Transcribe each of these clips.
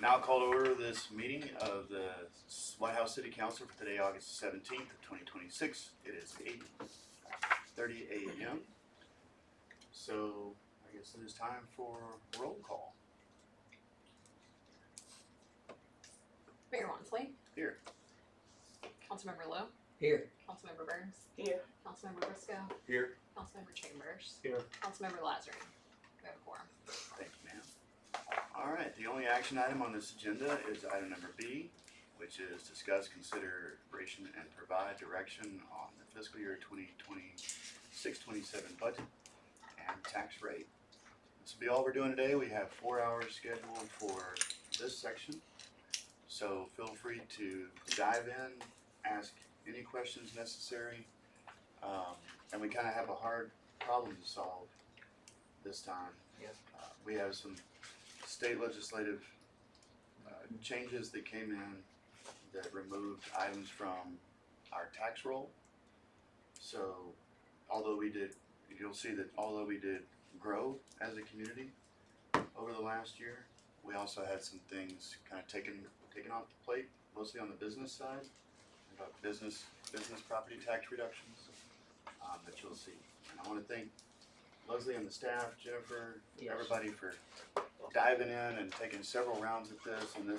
now call to order this meeting of the White House City Council for today, August 17th, 2026. It is 8:30 a.m. So I guess it is time for roll call. Mayor Wansley. Here. Councilmember Lowe. Here. Councilmember Burns. Here. Councilmember Briscoe. Here. Councilmember Chambers. Here. Councilmember Lazary. We have a quorum. Thank you, ma'am. All right, the only action item on this agenda is item number B, which is discuss consideration and provide direction on the fiscal year 2026-27 budget and tax rate. This will be all we're doing today. We have 4 hours scheduled for this section. So feel free to dive in, ask any questions necessary. And we kind of have a hard problem to solve this time. Yes. We have some state legislative changes that came in that removed items from our tax roll. So although we did, you'll see that although we did grow as a community over the last year, we also had some things kind of taken off the plate, mostly on the business side, about business property tax reductions that you'll see. And I want to thank Leslie and the staff, Jennifer, Yes. everybody for diving in and taking several rounds at this. And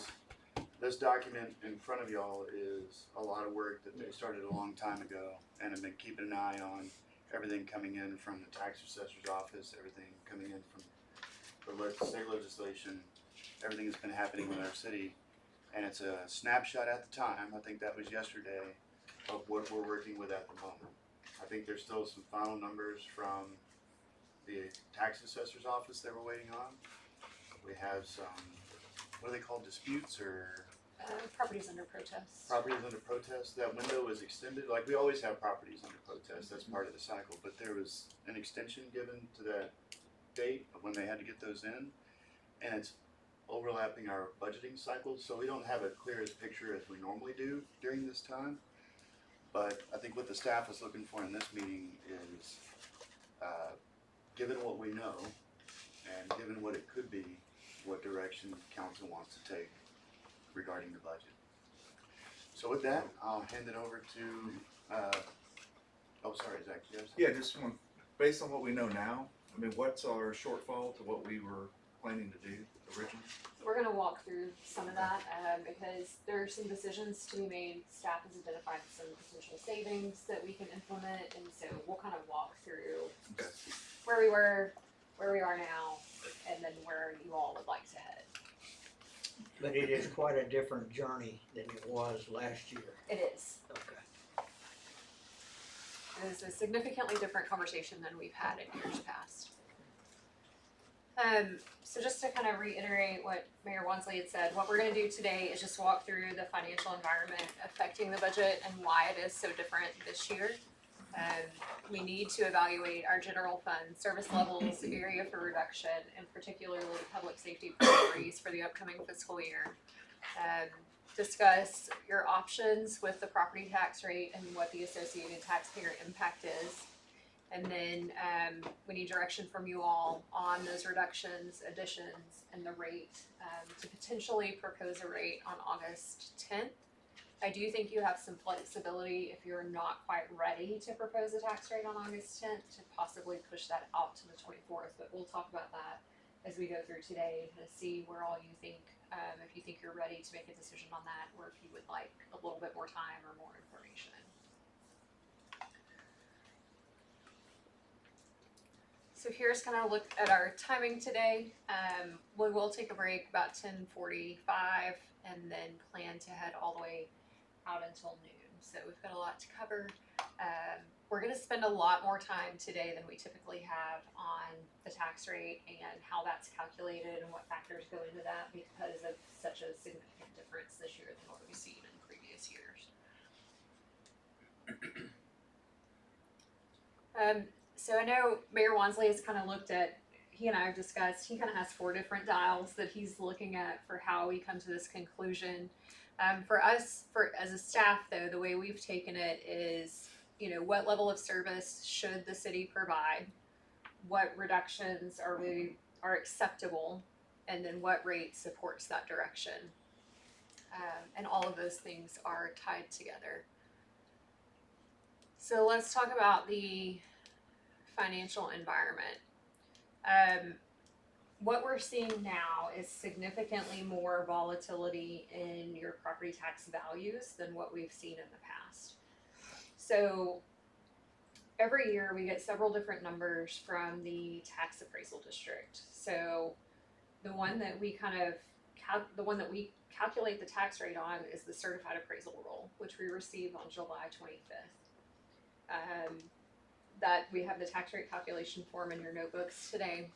this document in front of y'all is a lot of work that they started a long time ago and have been keeping an eye on everything coming in from the tax assessor's office, everything coming in from the state legislation, everything that's been happening with our city. And it's a snapshot at the time, I think that was yesterday, of what we're working with at the moment. I think there's still some final numbers from the tax assessor's office that we're waiting on. We have some, what are they called, disputes or? Properties under protest. Properties under protest. That window was extended. Like we always have properties under protest, that's part of the cycle. But there was an extension given to that date of when they had to get those in. And it's overlapping our budgeting cycles, so we don't have a clear as picture as we normally do during this time. But I think what the staff is looking for in this meeting is, given what we know and given what it could be, what direction council wants to take regarding the budget. So with that, I'll hand it over to, oh sorry, Zach, you have something? Yeah, just one, based on what we know now, I mean, what's our shortfall to what we were planning to do originally? We're going to walk through some of that because there are some decisions to be made. Staff has identified some potential savings that we can implement, and so we'll kind of walk through Okay. where we were, where we are now, and then where you all would like to head. But it is quite a different journey than it was last year. It is. Okay. It is a significantly different conversation than we've had in years past. So just to kind of reiterate what Mayor Wansley had said, what we're going to do today is just walk through the financial environment affecting the budget and why it is so different this year. We need to evaluate our general fund service levels, area for reduction, and particularly public safety priorities for the upcoming fiscal year. Discuss your options with the property tax rate and what the associated taxpayer impact is. And then we need direction from you all on those reductions, additions, and the rate to potentially propose a rate on August 10th. I do think you have some flexibility if you're not quite ready to propose a tax rate on August 10th to possibly push that out to the 24th, but we'll talk about that as we go through today to see where all you think, if you think you're ready to make a decision on that, or if you would like a little bit more time or more information. So here's kind of a look at our timing today. We will take a break about 10:45 and then plan to head all the way out until noon. So we've got a lot to cover. We're going to spend a lot more time today than we typically have on the tax rate and how that's calculated and what factors go into that because of such a significant difference this year than what we've seen in previous years. So I know Mayor Wansley has kind of looked at, he and I have discussed, he kind of has 4 different dials that he's looking at for how we come to this conclusion. For us, as a staff though, the way we've taken it is, you know, what level of service should the city provide? What reductions are acceptable? and then what rate supports that direction. And all of those things are tied together. So let's talk about the financial environment. What we're seeing now is significantly more volatility in your property tax values than what we've seen in the past. So every year we get several different numbers from the tax appraisal district. So the one that we calculate the tax rate on is the certified appraisal roll, which we receive on July 25th. That we have the tax rate calculation form in your notebooks today.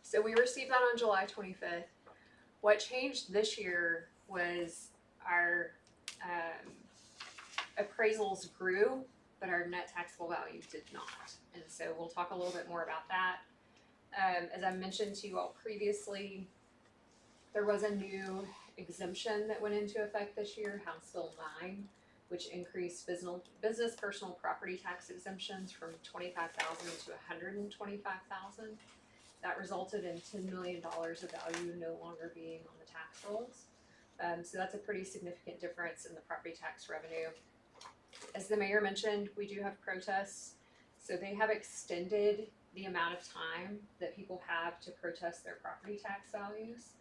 So we received that on July 25th. What changed this year was our appraisals grew, but our net taxable value did not. And so we'll talk a little bit more about that. As I mentioned to you all previously, there was a new exemption that went into effect this year, House Bill 9, which increased business personal property tax exemptions from $25,000 to $125,000. That resulted in $10 million of value no longer being on the tax rolls. So that's a pretty significant difference in the property tax revenue. As the mayor mentioned, we do have protests. So they have extended the amount of time that people have to protest their property tax values.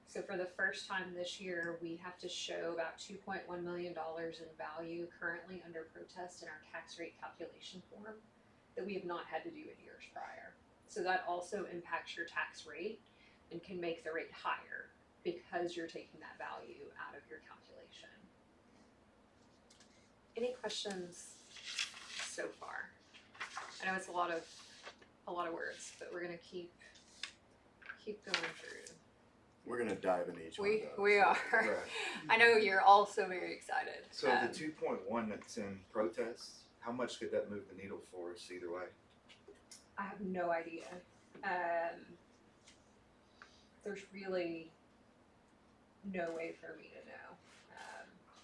So for the first time this year, we have to show about $2.1 million in value currently under protest in our tax rate calculation form that we have not had to do in years prior. So that also impacts your tax rate and can make the rate higher because you're taking that value out of your calculation. Any questions so far? I know it's a lot of words, but we're gonna keep going through. We're gonna dive into each one of those. We are. Right. I know you're all so very excited. So the 2.1 that's in protests, how much could that move the needle for us either way? I have no idea. There's really no way for me to know.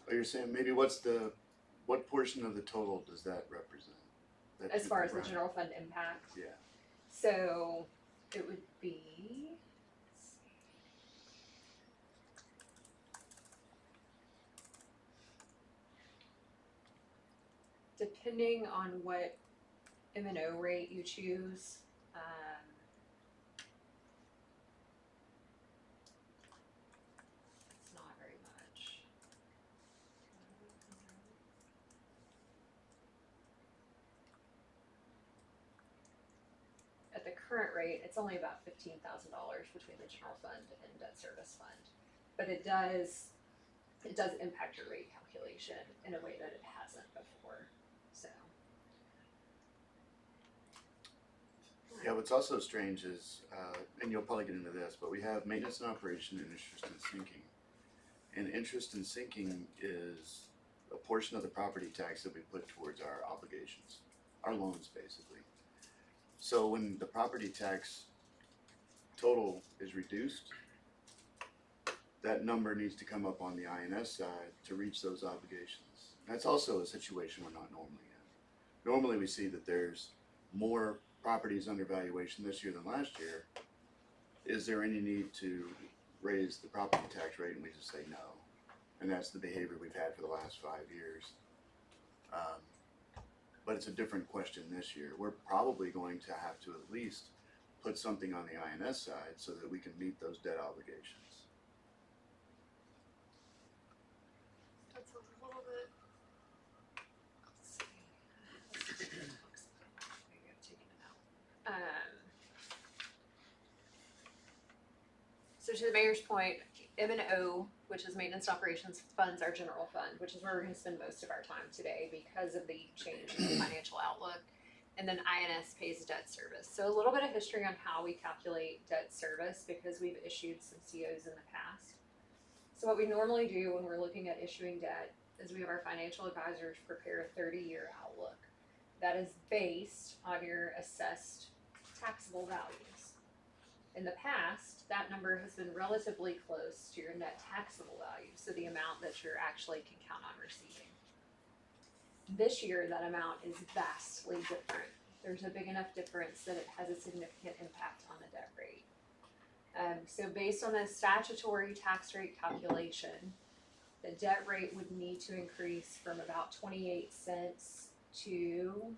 But you're saying maybe what portion of the total does that represent? That As far as the 2.1? general fund impact. Yeah. So it would be, let's see. Depending on what M&O rate you choose, it's not very much. At the current rate, it's only about $15,000 between the general fund and debt service fund, but it does impact your rate calculation in a way that it hasn't before. So. Yeah, what's also strange is, and you'll probably get into this, but we have maintenance and operation and interest and sinking. And interest and sinking is a portion of the property tax that we put towards our obligations, our loans basically. So when the property tax total is reduced, that number needs to come up on the INS side to reach those obligations. That's also a situation we're not normally in. Normally we see that there's more properties under valuation this year than last year. Is there any need to raise the property tax rate? And we just say no. And that's the behavior we've had for the last 5 years. But it's a different question this year. We're probably going to have to at least put something on the INS side so that we can meet those debt obligations. That's a little bit. Let's see. Maybe I've taken it out. So to the mayor's point, M&O, which is maintenance and operations, funds our general fund, which is where we're going to spend most of our time today because of the change in the financial outlook. And then INS pays debt service. So a little bit of history on how we calculate debt service because we've issued some COs in the past. So what we normally do when we're looking at issuing debt is we have our financial advisors prepare a 30-year outlook that is based on your assessed taxable values. In the past, that number has been relatively close to your net taxable value, so the amount that you actually can count on receiving. This year, that amount is vastly different. There's a big enough difference that it has a significant impact on the debt rate. So based on the statutory tax rate calculation, the debt rate would need to increase from about 28 cents to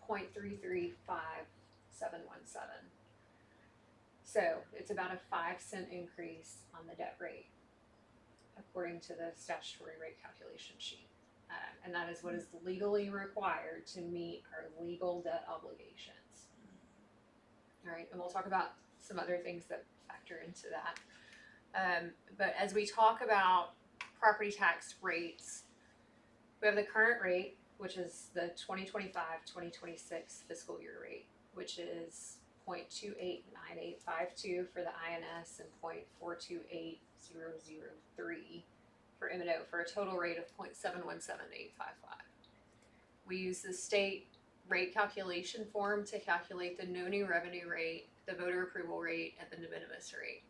0.335717. So it's about a 5-cent increase on the debt rate, according to the statutory rate calculation sheet. And that is what is legally required to meet our legal debt obligations. All right, and we'll talk about some other things that factor into that. But as we talk about property tax rates, we have the current rate, which is the 2025-2026 fiscal year rate, which is 0.289852 for the INS and 0.428003 for M&O, for a total rate of 0.717855. We use the state rate calculation form to calculate the no new revenue rate, the voter approval rate, and the de minimis rate.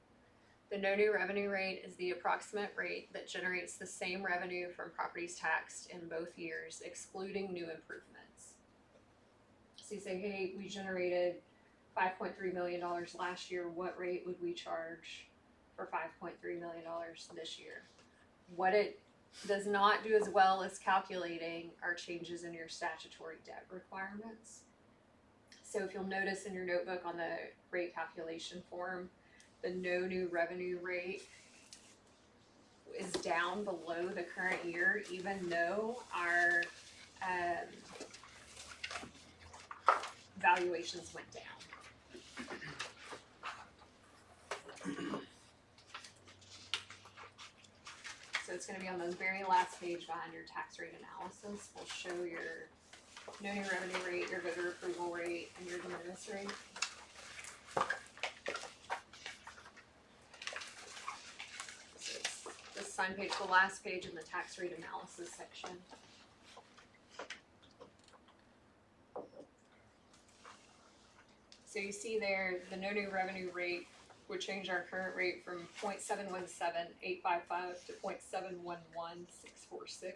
The no new revenue rate is the approximate rate that generates the same revenue from properties taxed in both years, excluding new improvements. So you say, hey, we generated $5.3 million last year, what rate would we charge for $5.3 million this year? What it does not do as well as calculating are changes in your statutory debt requirements. So if you'll notice in your notebook on the rate calculation form, the no new revenue rate is down below the current year, even though our valuations went down. So it's going to be on the very last page behind your tax rate analysis. We'll show your no new revenue rate, your voter approval rate, and your de minimis rate. So it's this sign page, the last page in the tax rate analysis section. So you see there, the no new revenue rate would change our current rate from 0.717855 to 0.711646.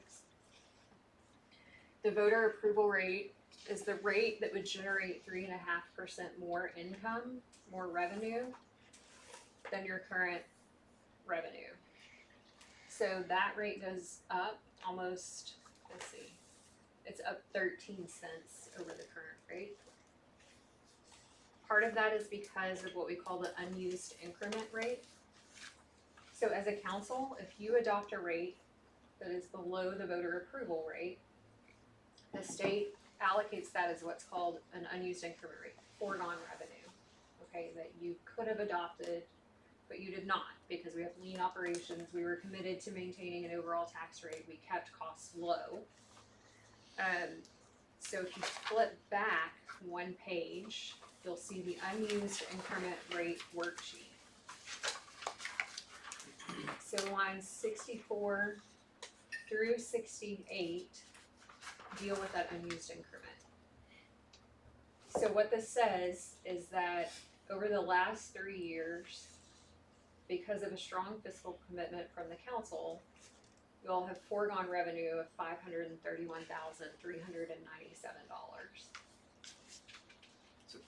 The voter approval rate is the rate that would generate 3.5% more income, more revenue than your current revenue. So that rate goes up almost, let's see, it's up 13 cents over the current rate. Part of that is because of what we call the unused increment rate. So as a council, if you adopt a rate that is below the voter approval rate, the state allocates that as what's called an unused increment rate, foregone revenue, okay, that you could have adopted, but you did not, because we have lean operations. We were committed to maintaining an overall tax rate. We kept costs low. So if you flip back one page, you'll see the unused increment rate worksheet. So lines 64 through 68 deal with that unused increment. So what this says is that over the last 3 years, because of a strong fiscal commitment from the council, you all have foregone revenue of $531,397.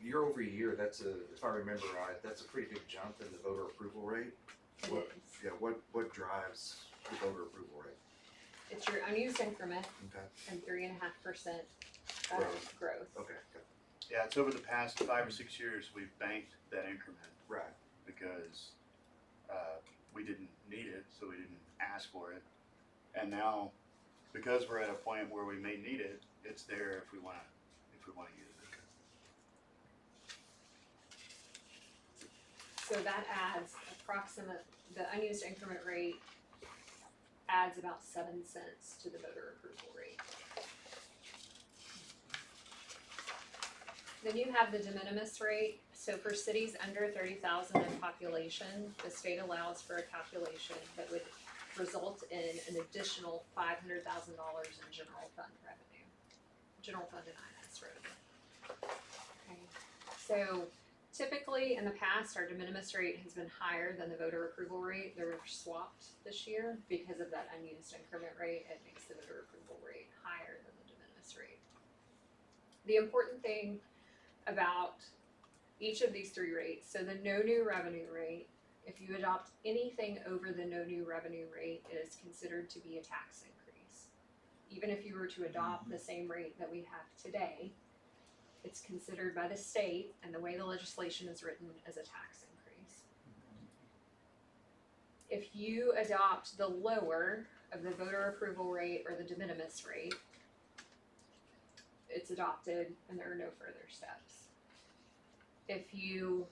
Year over year, that's a, if I remember right, that's a pretty big jump in the voter approval rate. It What- is. Yeah, what drives the voter approval rate? It's your unused increment Okay, and 3.5% growth. okay, okay. Yeah, it's over the past 5 or 6 years, we've banked that increment Right. because we didn't need it, so we didn't ask for it. And now, because we're at a point where we may need it, it's there if we want to use it. So that adds the unused increment rate adds about 7 cents to the voter approval rate. Then you have the de minimis rate. So for cities under 30,000 in population, the state allows for a calculation that would result in an additional $500,000 in general fund revenue. General fund and INS revenue. Okay. So typically in the past, our de minimis rate has been higher than the voter approval rate. They were swapped this year because of that unused increment rate. It makes the voter approval rate higher than the de minimis rate. The important thing about each of these three rates. So the no new revenue rate, if you adopt anything over the no new revenue rate, it is considered to be a tax increase. Even if you were to adopt the same rate that we have today, it's considered by the state and the way the legislation is written as a tax increase. If you adopt the lower of the voter approval rate or the de minimis rate, it's adopted and there are no further steps. If you,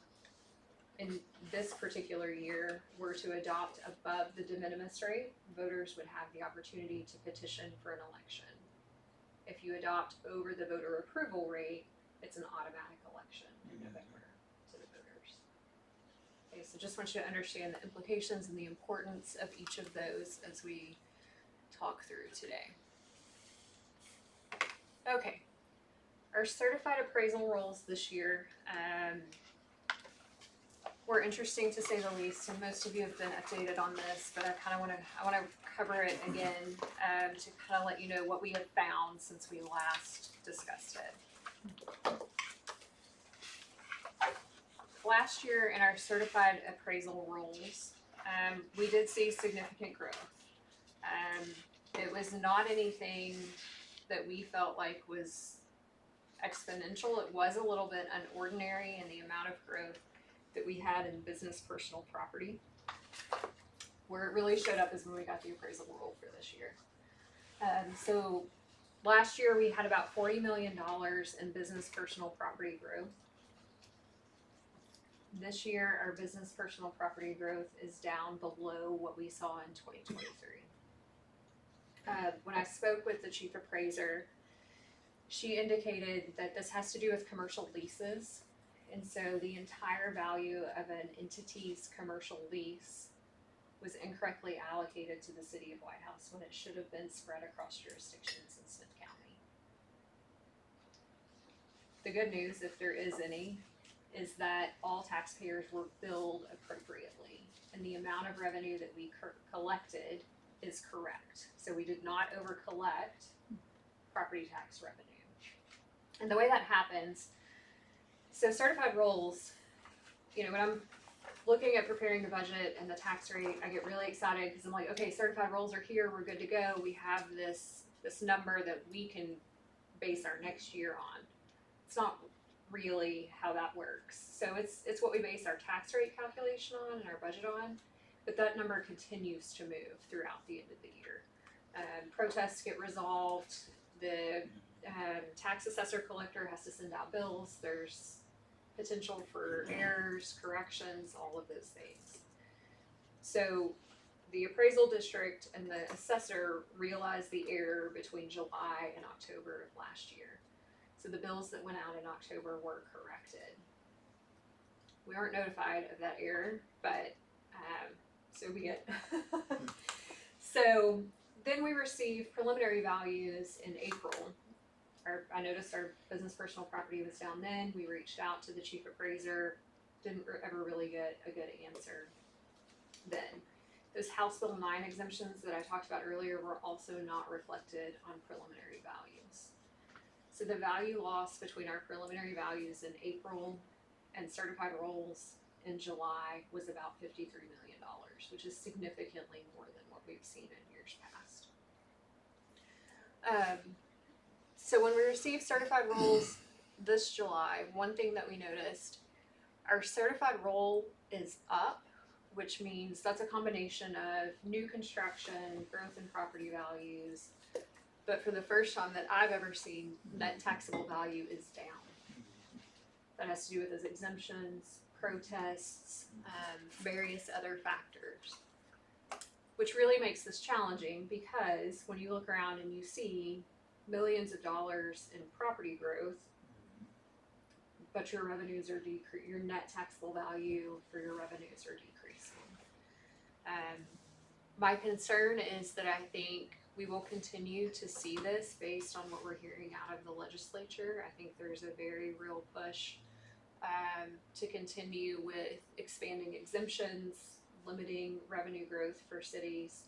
in this particular year, were to adopt above the de minimis rate, voters would have the opportunity to petition for an election. If you adopt over the voter approval rate, it's an automatic election in November to the voters. Okay, so just want you to understand the implications and the importance of each of those as we talk through today. Okay, our certified appraisal rolls this year were interesting to say the least, and most of you have been updated on this, but I want to cover it again to kind of let you know what we have found since we last discussed it. Last year in our certified appraisal rolls, we did see significant growth. It was not anything that we felt like was exponential. It was a little bit unordinary in the amount of growth that we had in business personal property. Where it really showed up is when we got the appraisal roll for this year. So last year we had about $40 million in business personal property growth. This year our business personal property growth is down below what we saw in 2023. When I spoke with the chief appraiser, she indicated that this has to do with commercial leases. And so the entire value of an entity's commercial lease was incorrectly allocated to the city of White House when it should have been spread across jurisdictions in Smith County. The good news, if there is any, is that all taxpayers were billed appropriately, and the amount of revenue that we collected is correct. So we did not over collect property tax revenue. And the way that happens, so certified rolls, you know, when I'm looking at preparing the budget and the tax rate, I get really excited because I'm like, okay, certified rolls are here, we're good to go. We have this number that we can base our next year on. It's not really how that works. So it's what we base our tax rate calculation on and our budget on, but that number continues to move throughout the end of the year. Protests get resolved, the tax assessor collector has to send out bills, there's potential for errors, corrections, all of those things. So the appraisal district and the assessor realized the error between July and October of last year. So the bills that went out in October were corrected. We aren't notified of that error, but so be it. So then we received preliminary values in April. I noticed our business personal property was down then. We reached out to the chief appraiser, didn't ever really get a good answer then. Those House Bill 9 exemptions that I talked about earlier were also not reflected on preliminary values. So the value loss between our preliminary values in April and certified rolls in July was about $53 million, which is significantly more than what we've seen in years past. So when we received certified rolls this July, one thing that we noticed, our certified roll is up, which means that's a combination of new construction, growth in property values, but for the first time that I've ever seen, net taxable value is down. That has to do with those exemptions, protests, various other factors, which really makes this challenging because when you look around and you see millions of dollars in property growth, but your revenues are your net taxable value for your revenues are decreasing. My concern is that I think we will continue to see this based on what we're hearing out of the legislature. I think there's a very real push to continue with expanding exemptions, limiting revenue growth for cities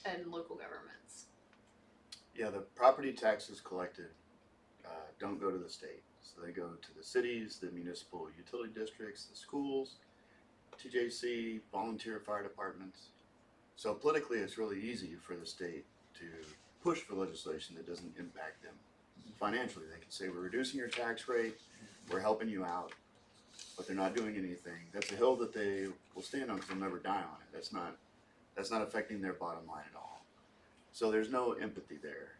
and local governments. Yeah, the property taxes collected don't go to the state. So they go to the cities, the municipal utility districts, the schools, TJC, volunteer fire departments. So politically, it's really easy for the state to push for legislation that doesn't impact them. Financially, they can say, we're reducing your tax rate, we're helping you out, but they're not doing anything. That's a hill that they will stand on because they'll never die on it. That's not affecting their bottom line at all. So there's no empathy there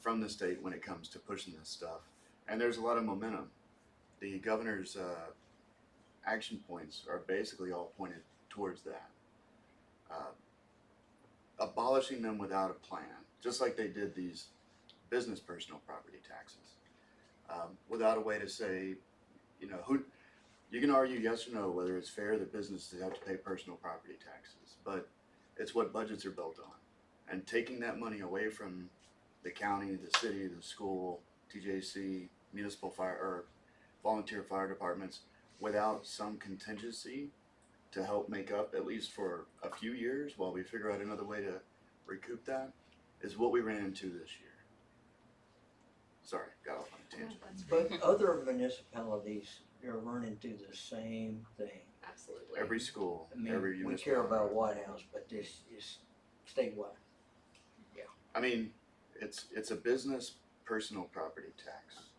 from the state when it comes to pushing this stuff. And there's a lot of momentum. The governor's action points are basically all pointed towards that. Abolishing them without a plan, just like they did these business personal property taxes, without a way to say, you know, who you can argue yes or no whether it's fair that businesses have to pay personal property taxes, but it's what budgets are built on. And taking that money away from the county, the city, the school, TJC, municipal fire or volunteer fire departments without some contingency to help make up, at least for a few years while we figure out another way to recoup that, is what we ran into this year. Sorry, got off on a tangent. But other municipalities are running through the same thing. Absolutely. Every school, I mean, every we municipality. care about White House, but this is statewide. I mean, it's a business personal property tax.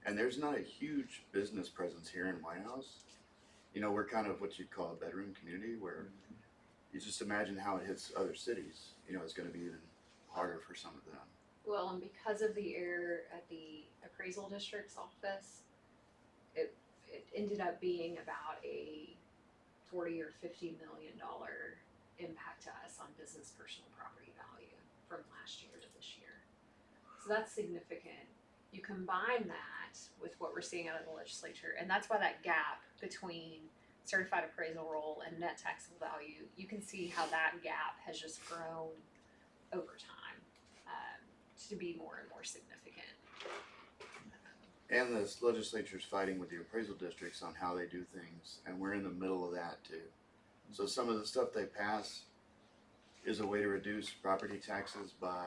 And there's not a huge business presence here in White House. You know, we're kind of what you'd call a bedroom community where you just imagine how it hits other cities. You know, it's going to be even harder for some of them. Well, and because of the error at the appraisal district's office, it ended up being about a $40 or $50 million impact to us on business personal property value from last year to this year. So that's significant. You combine that with what we're seeing out of the legislature, and that's why that gap between certified appraisal roll and net taxable value, you can see how that gap has just grown over time to be more and more significant. And the legislature's fighting with the appraisal districts on how they do things, and we're in the middle of that too. So some of the stuff they pass is a way to reduce property taxes by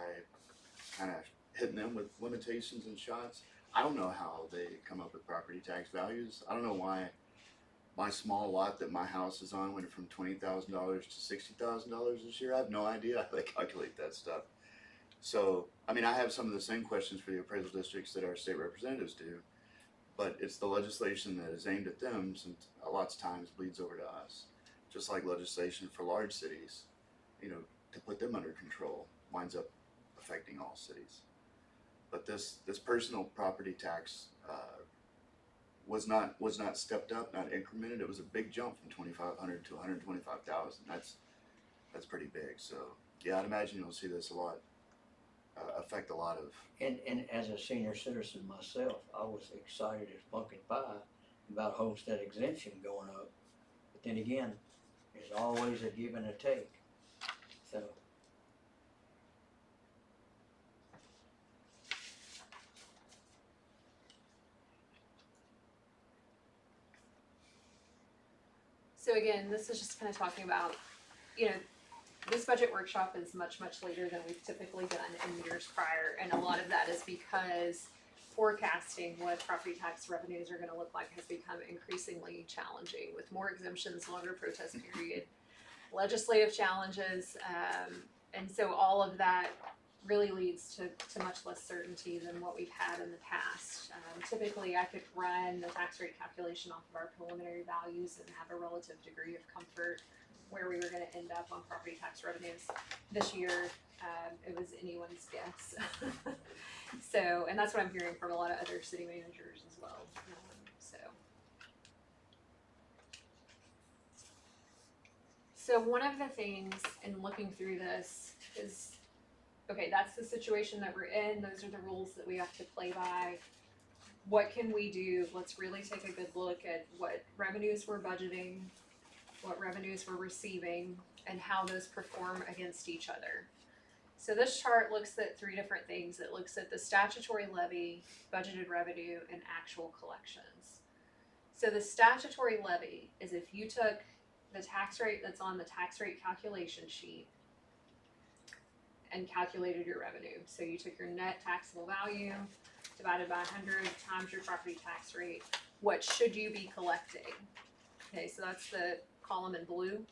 kind of hitting them with limitations and shots. I don't know how they come up with property tax values. I don't know why my small lot that my house is on went from $20,000 to $60,000 this year. I have no idea how they calculate that stuff. So, I mean, I have some of the same questions for the appraisal districts that our state representatives do, but it's the legislation that is aimed at them, and a lot of times bleeds over to us. Just like legislation for large cities, you know, to put them under control winds up affecting all cities. But this personal property tax was not stepped up, not incremented. It was a big jump from $2,500 to $125,000. That's pretty big. So yeah, I'd imagine you'll see this a lot affect a lot of. And as a senior citizen myself, I was excited as pumpkin pie about homestead exemption going up. But then again, there's always a give and a take. So. So again, this is just kind of talking about, you know, this budget workshop is much, much later than we've typically done in years prior. And a lot of that is because forecasting what property tax revenues are gonna look like has become increasingly challenging with more exemptions, longer protest period, legislative challenges. And so all of that really leads to much less certainty than what we've had in the past. Typically, I could run the tax rate calculation off of our preliminary values and have a relative degree of comfort where we were going to end up on property tax revenues. This year, it was anyone's guess. So, and that's what I'm hearing from a lot of other city managers as well. So one of the things in looking through this is, okay, that's the situation that we're in. Those are the rules that we have to play by. What can we do? Let's really take a good look at what revenues we're budgeting, what revenues we're receiving, and how those perform against each other. So this chart looks at three different things. It looks at the statutory levy, budgeted revenue, and actual collections. So the statutory levy is if you took the tax rate that's on the tax rate calculation sheet and calculated your revenue. So you took your net taxable value divided by 100 times your property tax rate. What should you be collecting? Okay, so that's the column in blue.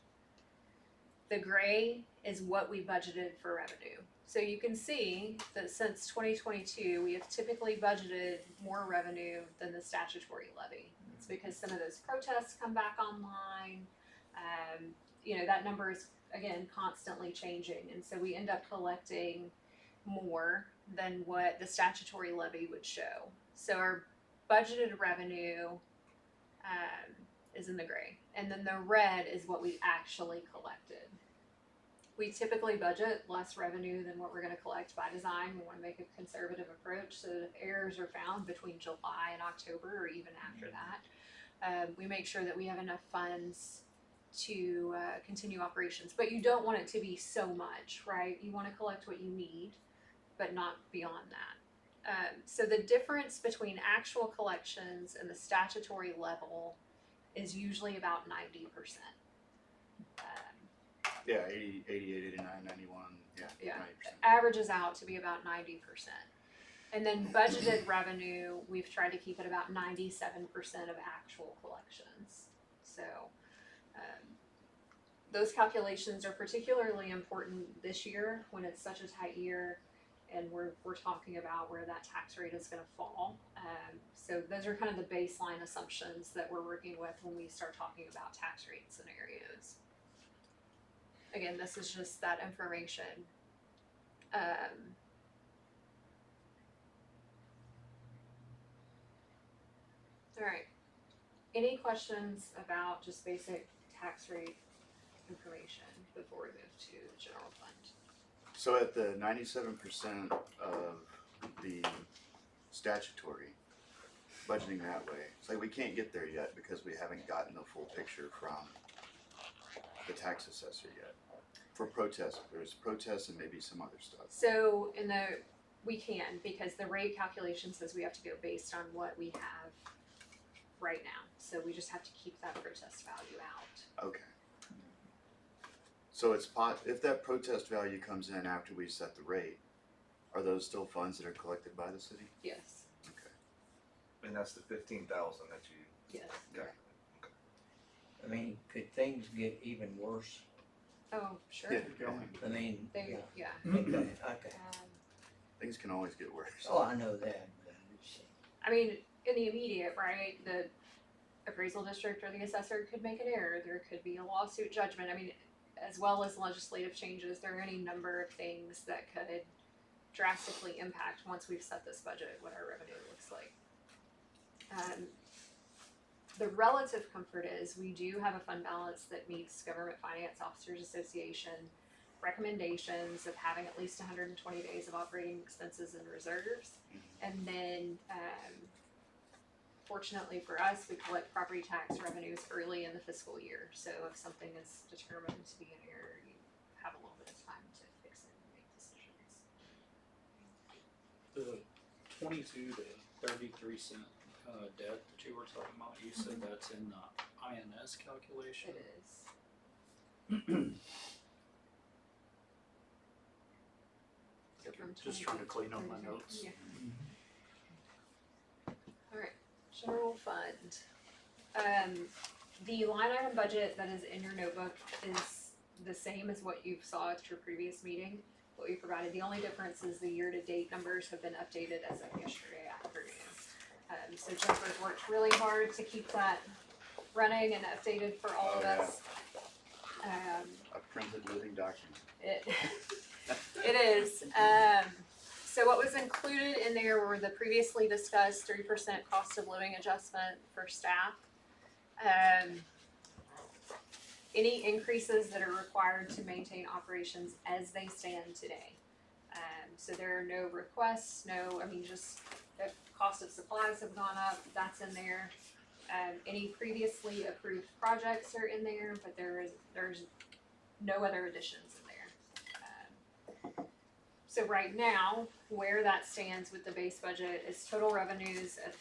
The gray is what we budgeted for revenue. So you can see that since 2022, we have typically budgeted more revenue than the statutory levy. It's because some of those protests come back online. You know, that number is, again, constantly changing. And so we end up collecting more than what the statutory levy would show. So our budgeted revenue is in the gray. And then the red is what we actually collected. We typically budget less revenue than what we're going to collect by design. We want to make a conservative approach so that if errors are found between July and October or even after that, we make sure that we have enough funds to continue operations. But you don't want it to be so much, right? You want to collect what you need, but not beyond that. So the difference between actual collections and the statutory level is usually about 90%. Yeah, 80, 88, 89, 91, yeah, Yeah. 90%. Averages out to be about 90%. And then budgeted revenue, we've tried to keep it about 97% of actual collections. So those calculations are particularly important this year when it's such a tight year and we're talking about where that tax rate is going to fall. So those are kind of the baseline assumptions that we're working with when we start talking about tax rate scenarios. Again, this is just that information. All right. Any questions about just basic tax rate information before we move to the general fund? So at the 97% of the statutory, budgeting that way, it's like we can't get there yet because we haven't gotten the full picture from the tax assessor yet. For protests, there's protests and maybe some other stuff. So we can, because the rate calculation says we have to go based on what we have right now. So we just have to keep that protest value out. Okay. So if that protest value comes in after we set the rate, are those still funds that are collected by the city? Yes. Okay. And that's the 15,000 that you. Yes. Okay. I mean, could things get even worse? Oh, sure. Yeah. I mean, Yeah. okay. Things can always get worse. Oh, I know that, but I'm just saying. I mean, in the immediate, right, the appraisal district or the assessor could make an error. There could be a lawsuit judgment. I mean, as well as legislative changes, there are any number of things that could drastically impact once we've set this budget, what our revenue looks like. The relative comfort is we do have a fund balance that meets Government Finance Officers Association recommendations of having at least 120 days of operating expenses and reserves. And then, fortunately for us, we collect property tax revenues early in the fiscal year. So if something is determined to be an error, you have a little bit of time to fix it and make decisions. The 22 to 33 cent debt that you were talking about, you said that's in the INS calculation? It is. Yep. From Just trying to 22 clean up my 33. notes. Yeah. Alright, general fund. The line item budget that is in your notebook is the same as what you saw at your previous meeting, what we provided. The only difference is the year-to-date numbers have been updated as of yesterday afternoon. So Jennifer's worked really hard to keep that running and updated for all of us. A printed living document. It is. So what was included in there were the previously discussed 3% cost of living adjustment for staff. Any increases that are required to maintain operations as they stand today. So there are no requests, just the cost of supplies have gone up, that's in there. Any previously approved projects are in there, but there's no other additions in there. So right now, where that stands with the base budget is total revenues of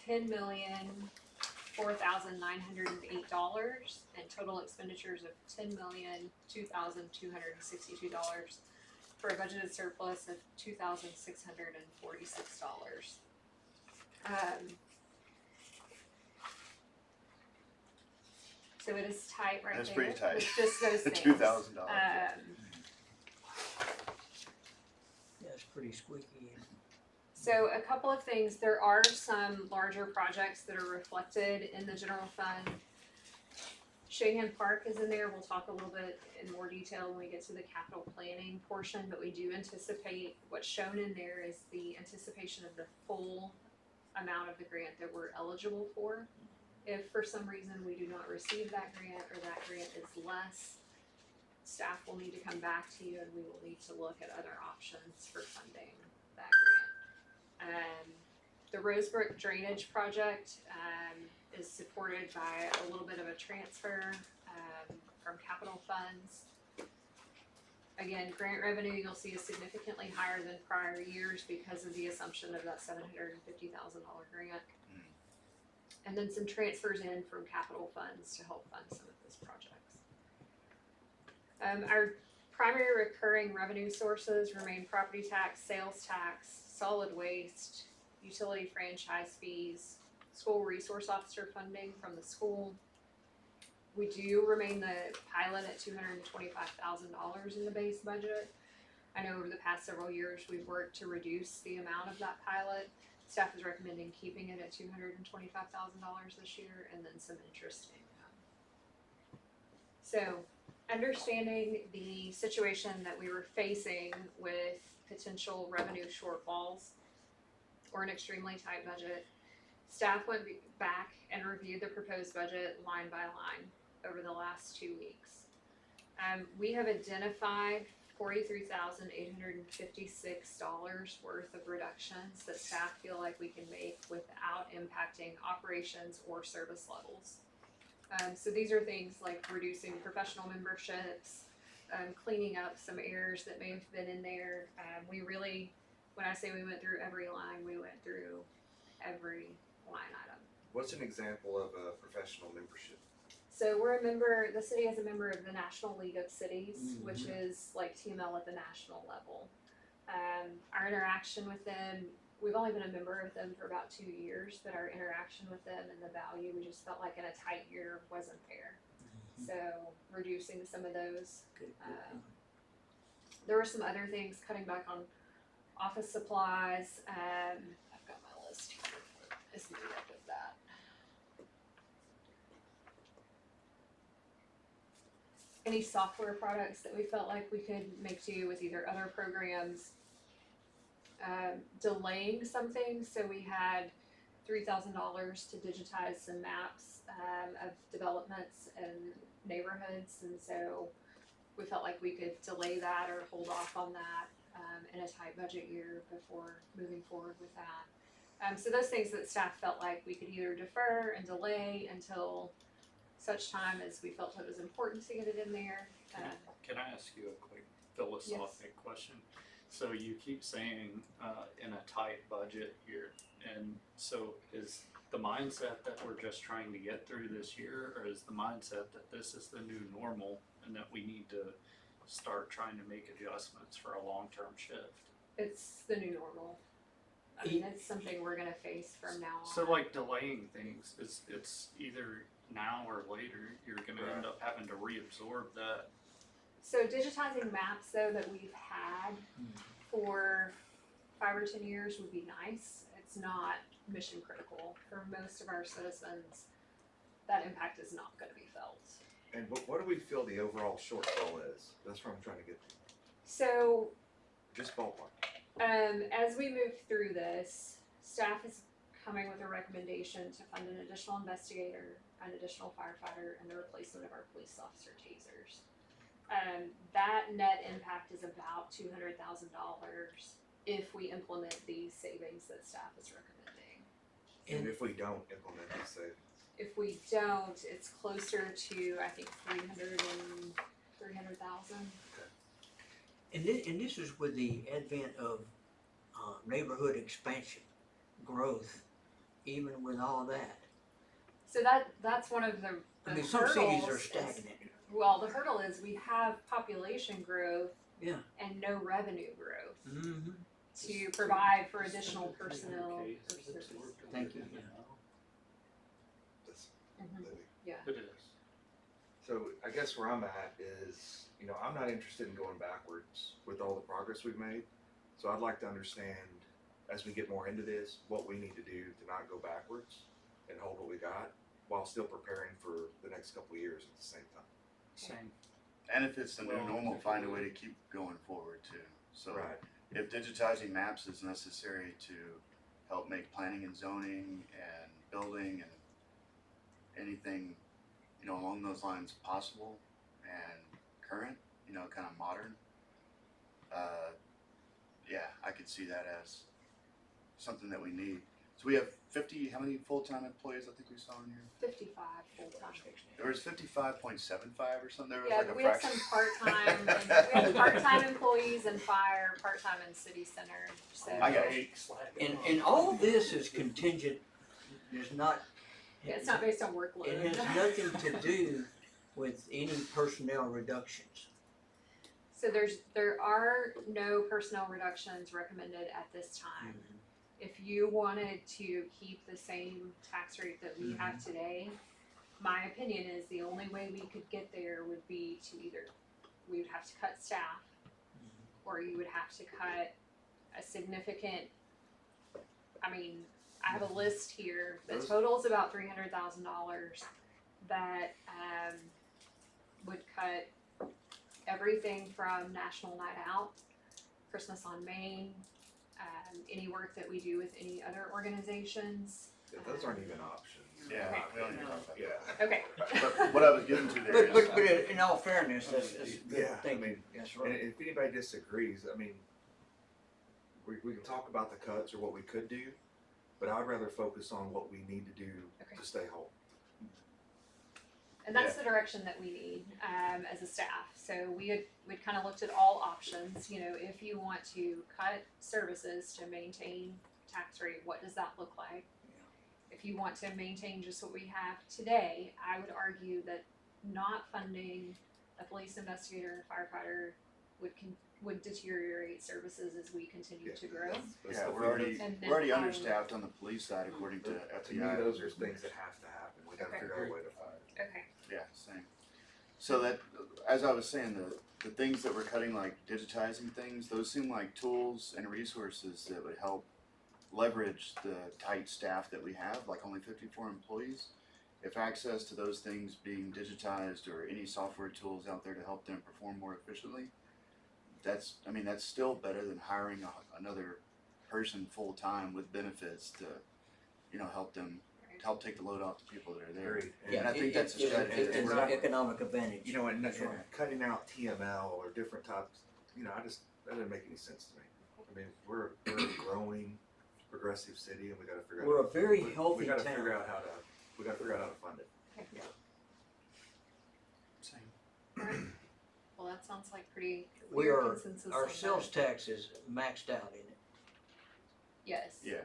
$10,004,908 and total expenditures of $10,002,262. for a budgeted surplus of $2,646. So it is tight right That's there. pretty tight. With just those things. $2,000. Yeah, it's pretty squeaky. So a couple of things, there are some larger projects that are reflected in the general fund. Shahan Park is in there, we'll talk a little bit in more detail when we get to the capital planning portion, but we do anticipate, what's shown in there is the anticipation of the full amount of the grant that we're eligible for. If for some reason we do not receive that grant or that grant is less, staff will need to come back to you and we will need to look at other options for funding that grant. The Rosebrook Drainage Project is supported by a little bit of a transfer from capital funds. Again, grant revenue you'll see is significantly higher than prior years because of the assumption of that $750,000 grant. And then some transfers in from capital funds to help fund some of those projects. Our primary recurring revenue sources remain property tax, sales tax, solid waste, utility franchise fees, school resource officer funding from the school. We do remain the pilot at $225,000 in the base budget. I know over the past several years we've worked to reduce the amount of that pilot. Staff is recommending keeping it at $225,000 this year and then some interest income. So, understanding the situation that we were facing with potential revenue shortfalls or an extremely tight budget, staff went back and reviewed the proposed budget line by line over the last 2 weeks. We have identified $43,856 worth of reductions that staff feel like we can make without impacting operations or service levels. So these are things like reducing professional memberships, cleaning up some errors that may have been in there. We really, when I say we went through every line, we went through every line item. What's an example of a professional membership? So we're a member, the city is a member of the National League of Cities, which is like TML at the national level. Our interaction with them, we've only been a member of them for about 2 years, but our interaction with them and the value, we just felt like in a tight year wasn't there. So reducing some of those. There were some other things, cutting back on office supplies. I've got my list here. It's made up of that. Any software products that we felt like we could make do with either other programs, delaying some things. So we had $3,000 to digitize some maps of developments and neighborhoods, and so we felt like we could delay that or hold off on that in a tight budget year before moving forward with that. So those things that staff felt like we could either defer and delay until such time as we felt it was important to get it in there. Can I ask you a quick philosophic question? So you keep saying in a tight budget year, and so is the mindset that we're just trying to get through this year, or is the mindset that this is the new normal and that we need to start trying to make adjustments for a long-term shift? It's the new normal. I mean, it's something we're gonna face from now on. So like delaying things, it's either now or later, you're gonna end up having to reabsorb that. So digitizing maps though that we've had for 5 or 10 years would be nice. It's not mission critical for most of our citizens. That impact is not gonna be felt. And what do we feel the overall shortfall is? That's what I'm trying to get to. So Just ballpark. as we move through this, staff is coming with a recommendation to fund an additional investigator, an additional firefighter, and the replacement of our police officer tasers. That net impact is about $200,000 if we implement these savings that staff is recommending. And if we don't implement these savings? If we don't, it's closer to, I think, 300,000. And this is with the advent of neighborhood expansion, growth, even with all that. So that's one of the I mean, some cities hurdles are is- stagnant. Well, the hurdle is we have population growth Yeah. and no revenue growth Mm-hmm. to provide for additional personnel. or services. Thank you. That's- Mhm. that- Yeah. It is. So I guess where I'm at is, I'm not interested in going backwards with all the progress we've made. So I'd like to understand, as we get more into this, what we need to do to not go backwards and hold what we got while still preparing for the next couple of years at the same time. Same. And if it's the new Well, normal, find a way to keep going forward too. So Right. if digitizing maps is necessary to help make planning and zoning and building and anything, along those lines possible and current, kind of modern, yeah, I could see that as something that we need. So we have 50, how many full-time employees I think we saw in here? 55 full-time. There was 55.75 or something, there was Yeah, like but a we have fraction. some part-time, we have part-time employees in fire, part-time in city center, so. I got And all this is contingent, there's not. Yeah, it's not based on workload. It has nothing to do with any personnel reductions. So there are no personnel reductions recommended at this time. If you wanted to keep the same tax rate that we have today, my opinion is the only way we could get there would be to either, we would have to cut staff, or you would have to cut a significant, I have a list here that totals about $300,000 that would cut everything from National Night Out, Christmas on Main, any work that we do with any other organizations. Yeah, those aren't even options. Yeah, Okay. we don't need to talk about Yeah. Okay. that. But what I was getting to there is. But in all fairness, that's a good Yeah, thing. That's And right. if anybody disagrees, we can talk about the cuts or what we could do, but I'd rather focus on what we need to do Okay. to stay whole. And that's the direction that we need as a staff. So we'd kind of looked at all options. If you want to cut services to maintain tax rate, what does that look like? If you want to maintain just what we have today, I would argue that not funding a police investigator and firefighter would deteriorate services as we continue to grow. That's Yeah, the we're thing. already, And then we're already having- understaffed on the police side according to To me, FBI. those are things that have to happen. We gotta Okay. figure out a way to fund it. Okay. Yeah, same. So that, as I was saying, the things that we're cutting, like digitizing things, those seem like tools and resources that would help leverage the tight staff that we have, like only 54 employees. If access to those things being digitized or any software tools out there to help them perform more efficiently, that's still better than hiring another person full-time with benefits to, help take the load off the people that are there. Agreed. And I think that's a strategy. It's that an we're- economic advantage. And That's right. cutting out TML or different types, that doesn't make any sense to me. We're a growing, progressive city, and we gotta figure out. We're a very we healthy gotta town. figure out how to fund it. Same. Well, that sounds like pretty We clear are, consensus. our on sales that. tax is maxed out, isn't it? Yes. Yeah,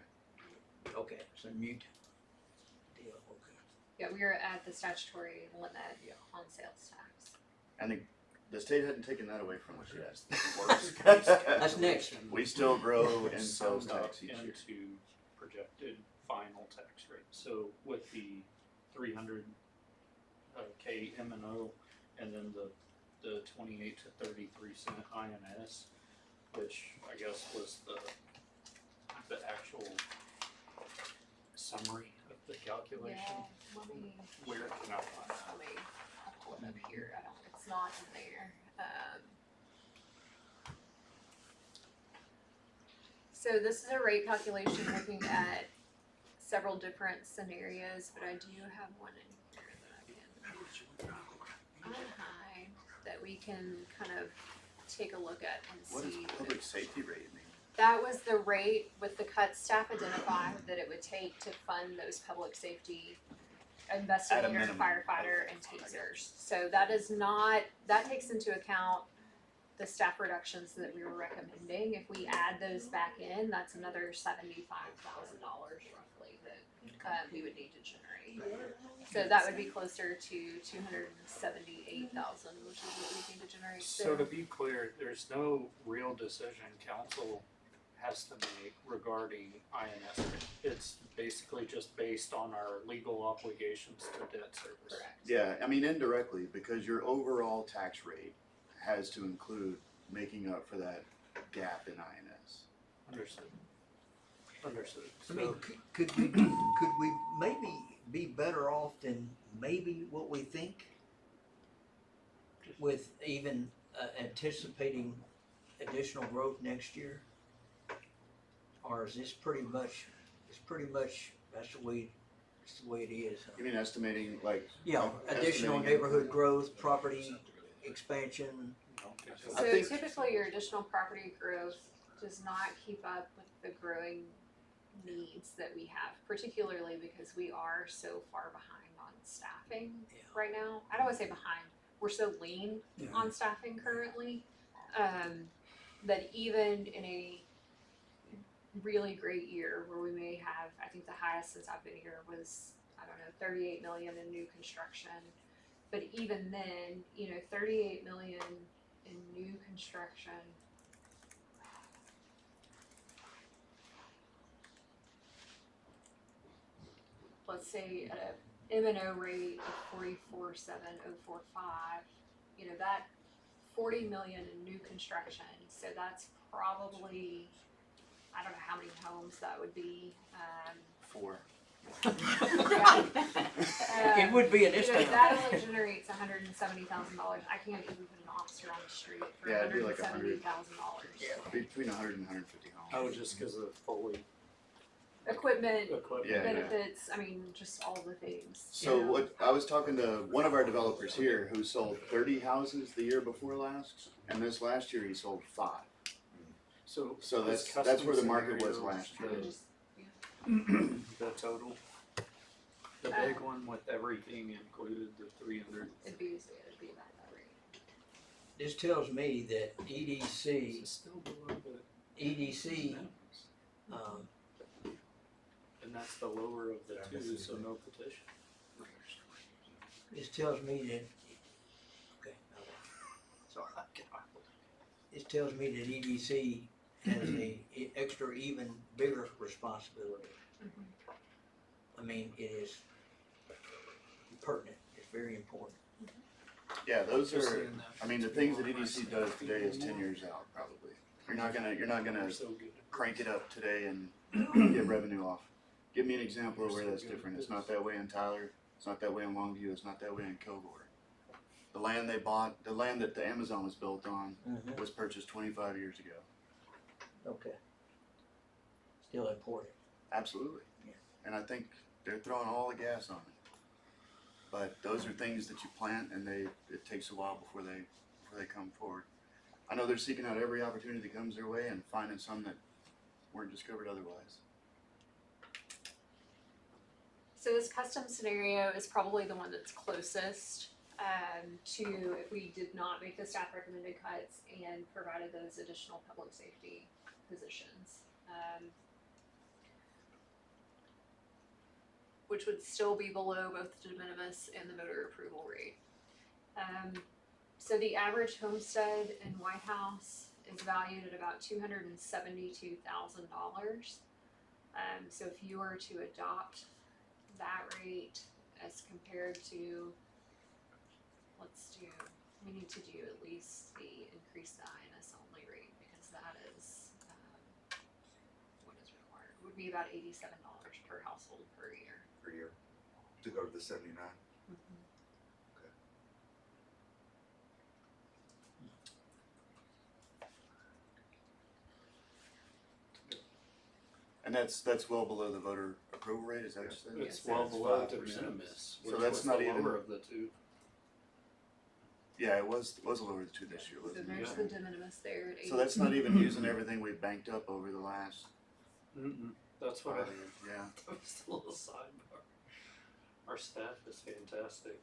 Okay, it's a new deal, okay. Yeah, we are at the statutory limit on sales tax. and the state hadn't taken that away from us yet. Worst case That's next. calculation We still grow in summed sales up tax each year. into projected final tax rate. So with the 300 K M&O and then the 28 to 33% INS, which I guess was the actual summary of the calculation. Yeah, let me, Where can I find that? I'll pull it up here. It's not in there. So this is a rate calculation looking at several different scenarios, but I do have one in here that I can unhide that we can kind of take a look at and What does see. public safety rate mean? That was the rate with the cut staff identified that it would take to fund those public safety investigator, minimum. firefighter, and Okay, I got tasers. So that is not, that takes into account the the staff reductions that we were recommending, if we add those back in, that's another $75,000 roughly that we would need to generate. So that would be closer to 278,000, which is what we need to generate. So to be clear, there's no real decision council has to make regarding INS. It's basically just based on our legal obligations to debt service. Correct. Yeah, I mean indirectly, because your overall tax rate has to include making up for that gap in INS. Understood. Understood. I mean, So, could we maybe be better off than maybe what we think? With even anticipating additional growth next year? Or is this pretty much, that's the way it is? You mean estimating like? Yeah, additional estimating neighborhood growth, property expansion. I So think- typically your additional property growth does not keep up with the growing needs that we have, particularly because we are so far behind on staffing Yeah. right now. I don't wanna say behind, we're so lean Yeah. on staffing currently, that even in a really great year where we may have, I think the highest since I've been here was, I don't know, 38 million in new construction. But even then, 38 million in new construction. Let's say at a M&O rate of 44,745, that 40 million in new construction. So that's probably, I don't know how many homes that would be. 4. It would be in this town. That only generates $170,000. I can't even put an officer on the street for Yeah, it'd be like $170,000. Between 100 and 150 homes. oh, just because of fully Equipment, equipment. Yeah, benefits, I mean, just all the things. So what I was talking to one of our developers here who sold 30 houses the year before last, and this last year he sold 5. So that's custom where the market was scenarios, last year. Just- The total, the big one with everything included, the 300. It'd be about that rate. This tells me that Is EDC, it still below the EDC, minimums? And that's the lower of the two, so no petition. this tells me that, okay, Sorry. this tells me that EDC has a extra, even bigger responsibility. I mean, it is pertinent, it's very important. Yeah, those Just are. saying that. I mean, the things that EDC does today is 10 years out probably. You're not gonna We're so good. crank it up today and get revenue off. Give me an example of where that's different. It's not that way in Tyler. It's not that way in Longview. It's not that way in Kilgore. The land they bought, the land that the Amazon was built on, was purchased 25 years ago. Okay. Still important. Absolutely. Yeah. And I think they're throwing all the gas on it. But those are things that you plant, and it takes a while before they come forward. I know they're seeking out every opportunity that comes their way and finding some that weren't discovered otherwise. So this custom scenario is probably the one that's closest to if we did not make the staff recommended cuts and provided those additional public safety positions. Which would still be below both the de minimis and the voter approval rate. So the average homestead in White House is valued at about $272,000. So if you were to adopt that rate as compared to, we need to do at least the increase the INS only rate because that is what is required. It would be about $87 per household per year. per year to go to the 79. And that's well below the voter approval rate, is that what you said? It's Yes, well it's below the 5%. minimis, So which that's was not the even- lower of the two. Yeah, it was lower than 2 this year, So wasn't there's it? the de minimis there at 80. So that's not even using everything we've banked up over the last That's what I 5 years, yeah. Just a little sidebar. Our staff is fantastic.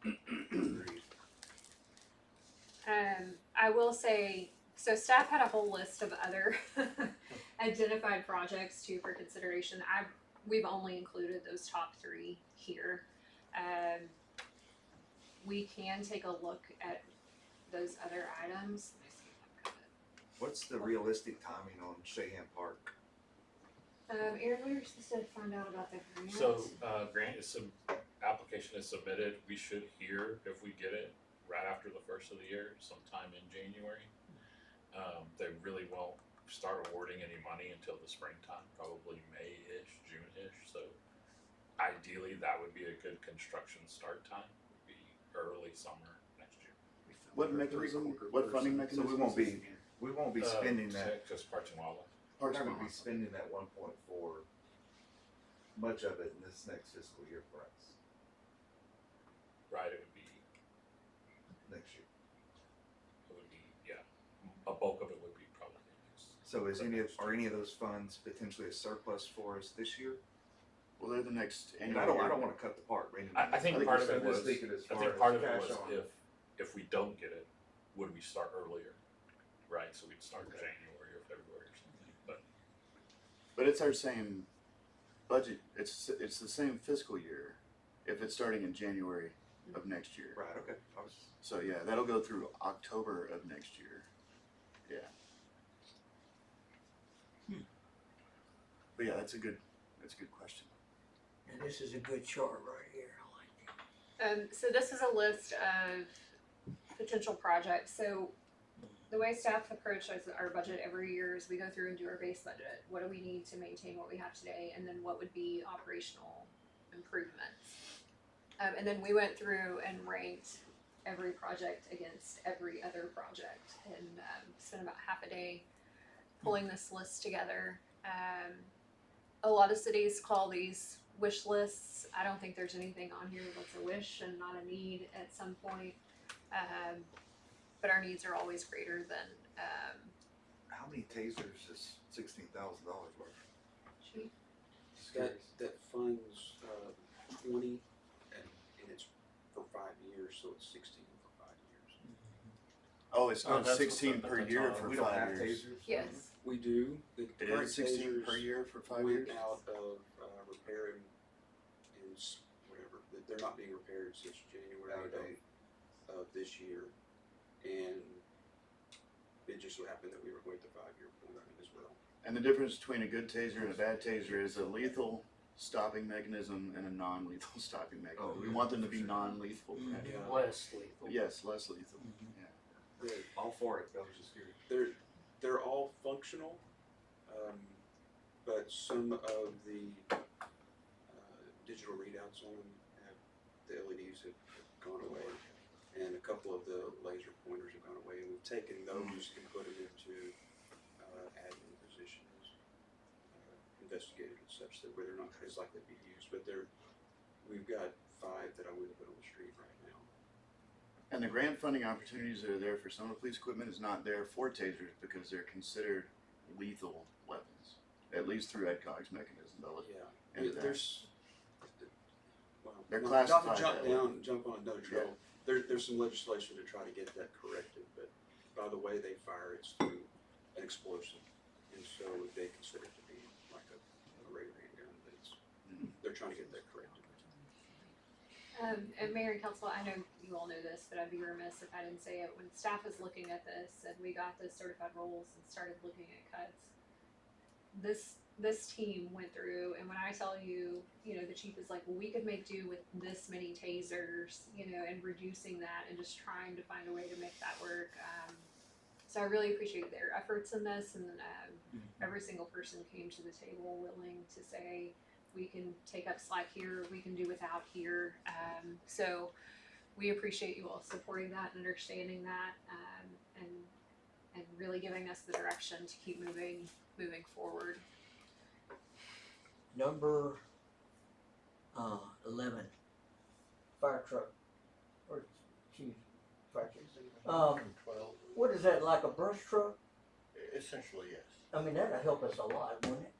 Agreed. I will say, so staff had a whole list of other identified projects too for consideration. We've only included those top 3 here. We can take a look at those other items. Let me see if I've got it. What's the realistic timing on Shahan Park? Aaron, we were supposed to find out about the grant. So, grant is application is submitted, we should hear if we get it right after the first of the year, sometime in January. They really won't start awarding any money until the springtime, probably May-ish, June-ish, so ideally, that would be a good construction start time, would be early summer next year. What mechanism, what funding So mechanism? we won't be spending that, Just Parks and Wildlife. we're not gonna be spending that 1.4, much of it in this next fiscal year for us, Right, it would be, next year. yeah, a bulk of it would be probably next. So are any of those funds potentially a surplus for us this year? Well, they're the next And annual. I don't wanna cut the part, Brandon. I think part of it was, I think part of it was if we don't get it, would we start earlier? Right, so we'd start in January or February or something, But it's our same budget, it's the same fiscal year, if it's starting in January of next year. Right, okay, So yeah, that'll go through October of next year, yeah. But yeah, that's a good question. And this is a good chart right here, I like it. So this is a list of potential projects. So the way staff approaches our budget every year is we go through and do our base budget. What do we need to maintain what we have today? And then what would be operational improvements? And then we went through and ranked every project against every other project and spent about half a day pulling this list together. A lot of cities call these wish lists. I don't think there's anything on here that's a wish and not a need at some point. But our needs are always greater than, how many tasers is $16,000 worth? shoot, That funds 20 and it's for 5 years, so it's 16 for 5 years. Oh, it's Oh, not that's 16 what's up per at the year top. for We don't 5 have years. tasers? yes. We do. The It current is 16 per tasers year for 5 went years? out of repair and whatever. They're not being repaired since January Out of date. of this year. And it just so happened that we were going to 5-year point as well. And the difference between a good taser and a bad taser is a lethal stopping mechanism and a non-lethal stopping mechanism. Oh, We yeah. want them to be non-lethal. Yeah. Less lethal. Yes, less lethal. They're- All for it, I was just curious. They're all functional, but some of the digital readouts on them the LEDs have gone away, and a couple of the laser pointers have gone away, and we've taken those and put them into admin positions, investigators and such, that where they're not as likely to be used, but we've got 5 that I wouldn't put on the street right now. And the grant funding opportunities that are there for some of the police equipment is not there for tasers because they're considered lethal weapons, at least through EDCOG's mechanism. They'll look Yeah, into that. They're not classified to jump that way. jump on another trail. There's some legislation to try to get that corrected, but by the way they fire, it's through an explosive, and so they consider it to be like a regular handgun. But they're trying to get that corrected. And Mayor and Council, I know you all know this, but I'd be remiss if I didn't say it. When staff is looking at this and we got the certified roles and started looking at cuts, this team went through, and when I tell you, the chief is like, well, we could make do with this many tasers, and reducing that and just trying to find a way to make that work. So I really appreciate their efforts in this, and every single person came to the table willing to say, we can take up slack here, we can do without here. So we appreciate you all supporting that and understanding that, and really giving us the direction to keep moving forward. Number 11, fire truck, or chief, fire truck. What is that, like a brush truck? Essentially, yes. I mean, that'd help us a lot, wouldn't it?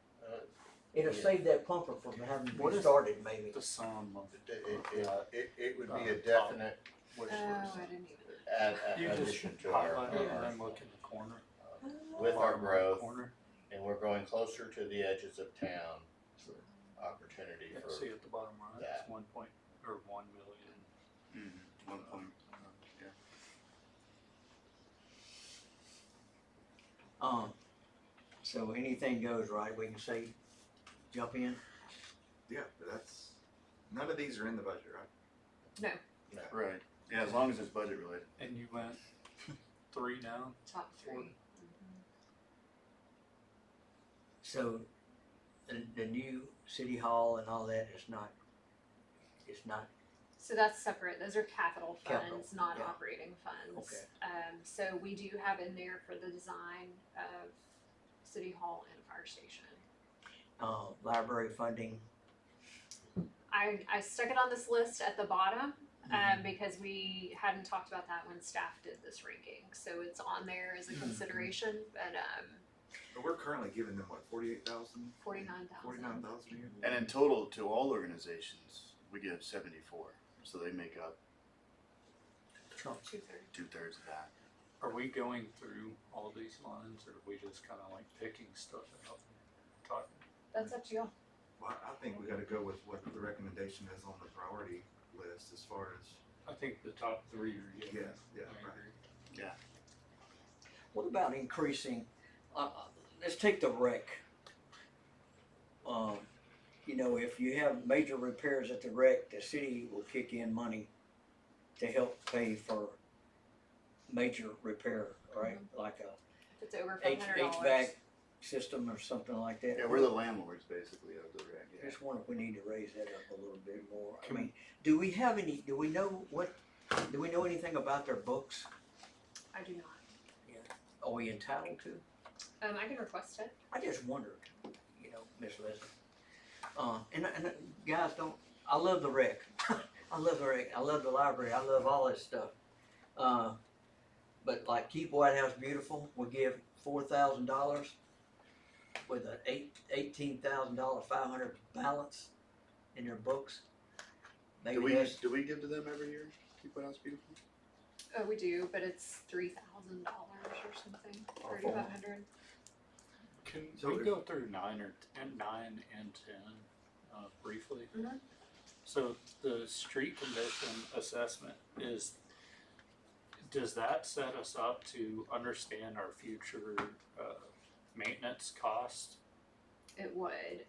It'll yeah. save that pumper from having to What be is- started maybe. The sum of It would be a definite wish Oh, list. I didn't even. You just addition to our, highlight it and then look in the corner. with our Bottom right growth, corner. and we're going closer to the edges of town, opportunity Yeah, for see at the bottom right, that. it's 1 million. 1 point, yeah. So anything goes, right, we can say, jump in? Yeah, but that's, none of these are in the budget, right? Right, yeah, as long as it's budget related. And you went 3 down. Top three. So, the new city hall and all that is not, it's not, So that's separate, those are capital Capital, funds, not yeah. operating funds. Okay. So we do have in there for the design of city hall and fire station. library funding. I stuck it on this list at the bottom, because we hadn't talked about that when staff did this ranking, so it's on there as a consideration, but, But we're currently giving them, what, 48,000? 49,000. 49,000 a year? And in total, to all organizations, we give 74, so they make up 2/3. 2/3 of that. Are we going through all these lines, or are we just kind of like picking stuff out and talking? That's up to y'all. Well, I think we gotta go with what the recommendation is on the priority list as far as, I think the top 3 are yeah, given. yeah, I right. agree. What about increasing, let's take the wreck. You know, if you have major repairs at the wreck, the city will kick in money to help pay for major repair, right? Like a If it's over H- $500. HVAC system or something like that. Yeah, we're the landlords basically of the rec, I yeah. just wonder if we need to raise that up a little bit more. I mean, do we know anything about their books? I do not. Are we entitled to? I can request it. I just wondered, you know, Miss Leslie. And guys, I love the rec. I love the rec. I love the library. I love all this stuff. But like Keep White House Beautiful, we give $4,000 with an $18,000 500 balance in their books. Maybe that's, Do we give to them every year? Keep White House Beautiful? Oh, we do, but it's $3,000 or something, Or $3,500. Can So we if- go through 9 and 10 briefly? Mhm. So the street condition assessment does that set us up to understand our future maintenance cost? It would.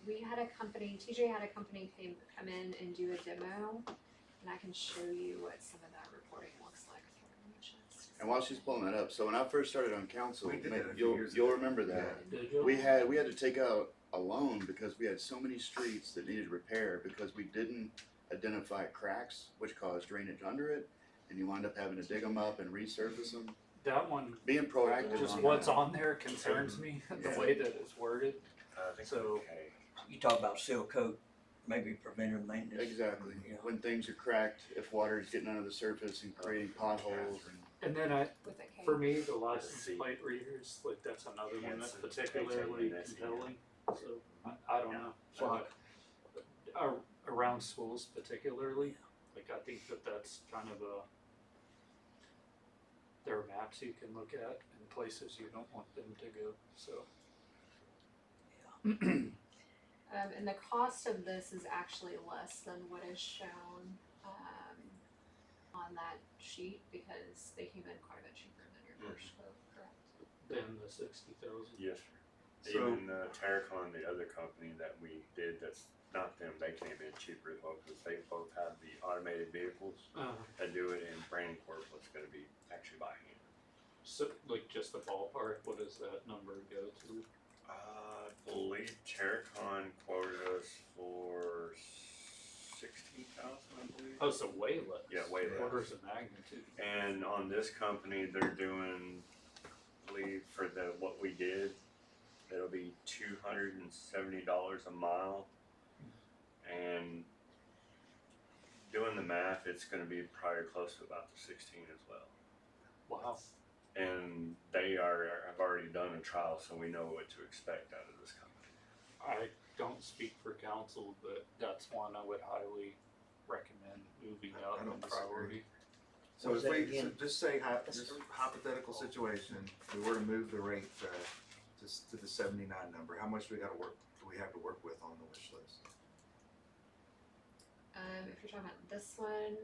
We had a company, TJ had a company come in and do a demo, and I can show you what some of that reporting looks like. And while she's pulling that up, so when I first started on council, We did that a few you'll years you'll ago. remember that. Did you? We had to take out a loan because we had so many streets that needed repair because we didn't identify cracks, which caused drainage under it, and you wind up having to dig them up and resurface them. That one, Being proactive just on what's that. on there concerns me, the Yeah. way that it's worded. So, you talk about seal coat, maybe preventive maintenance. Exactly. Yeah. When things are cracked, if water is getting under the surface and creating potholes and and then With a K. for me, the license plate readers, like that's another one that's particularly compelling. So I don't know. Flock. Around schools particularly, like I think that's kind of there are maps you can look at and places you don't want them to go. So And the cost of this is actually less than what is shown on that sheet because they came in quite a bit cheaper than your first quote, correct? then the 60,000. Yes, sir. So- Even Terracon, the other company that we did, that's not them, they came in cheaper as well, because they both have the automated vehicles that do it, and Brandon Corp was gonna be actually by hand. So like just a ballpark, what does that number go to? I believe Terracon quoted us for 16,000, I believe. Oh, so way less. Yeah, way less. Orders of magnitude. And on this company, they're doing, I believe for what we did, it'll be $270 a mile. And doing the math, it's gonna be probably close to about the 16 as well. Wow. And they have already done a trial, so we know what to expect out of this company. I don't speak for council, but that's one I would highly recommend moving I up don't in disagree. priority. So Was if that we, again? so just say, just hypothetical situation, we were to move the rate to the 79 number, how much do we have to work with on the wish list? If you're talking about this one,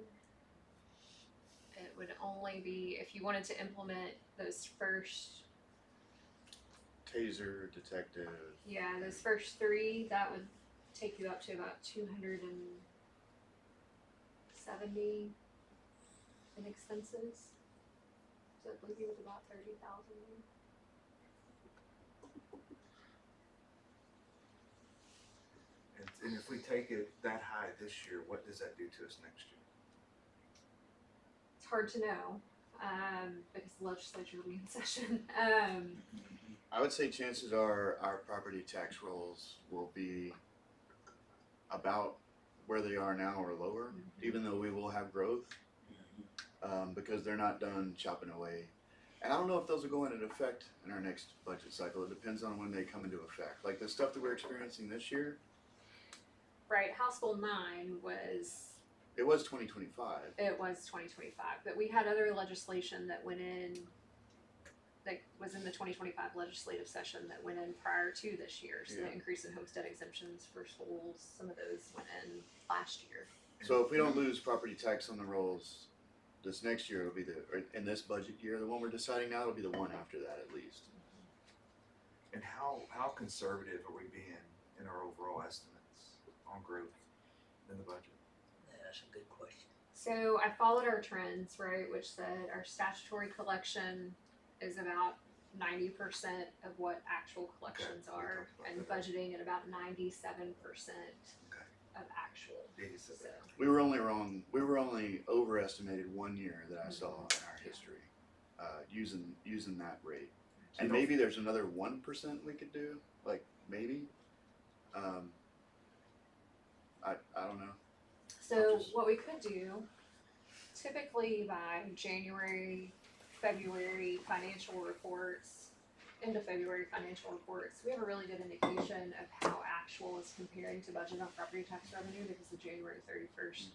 it would only be if you wanted to implement those first, Taser, detective. yeah, those first three, that would take you up to about 270 in expenses. So I believe it was about 30,000. And if we take it that high this year, what does that do to us next year? It's hard to know, because the legislature will be in session. I would say chances are our property tax rolls will be about where they are now or lower, even though we will have growth, because they're not done chopping away. And I don't know if those will go into effect in our next budget cycle. It depends on when they come into effect. Like the stuff that we're experiencing this year, Right, House Bill 9 was it was 2025. It was 2025, but we had other legislation that went in, that was in the 2025 legislative session that went in prior to this year. So Yeah. the increase in homestead exemptions for schools, some of those went in last year. So if we don't lose property tax on the rolls this next year, it'll be or in this budget year, the one we're deciding now, it'll be the one after that at least. And how conservative are we being in our overall estimates on growth in the budget? Yeah, that's a good question. So I followed our trends, right, which said our statutory collection is about 90% of what actual collections Okay, we are, talked about and that. budgeting at about 97% Okay. of actual. Yeah, you said So, that. We were only wrong. We were only overestimated 1 year that I saw in our history, using that rate. And you don't- maybe there's another 1% we could do, like maybe. I don't know. So what we could do, typically by January, February financial reports, end of February financial reports, we have a really good indication of how actual is comparing to budget on property tax revenue because of January 31st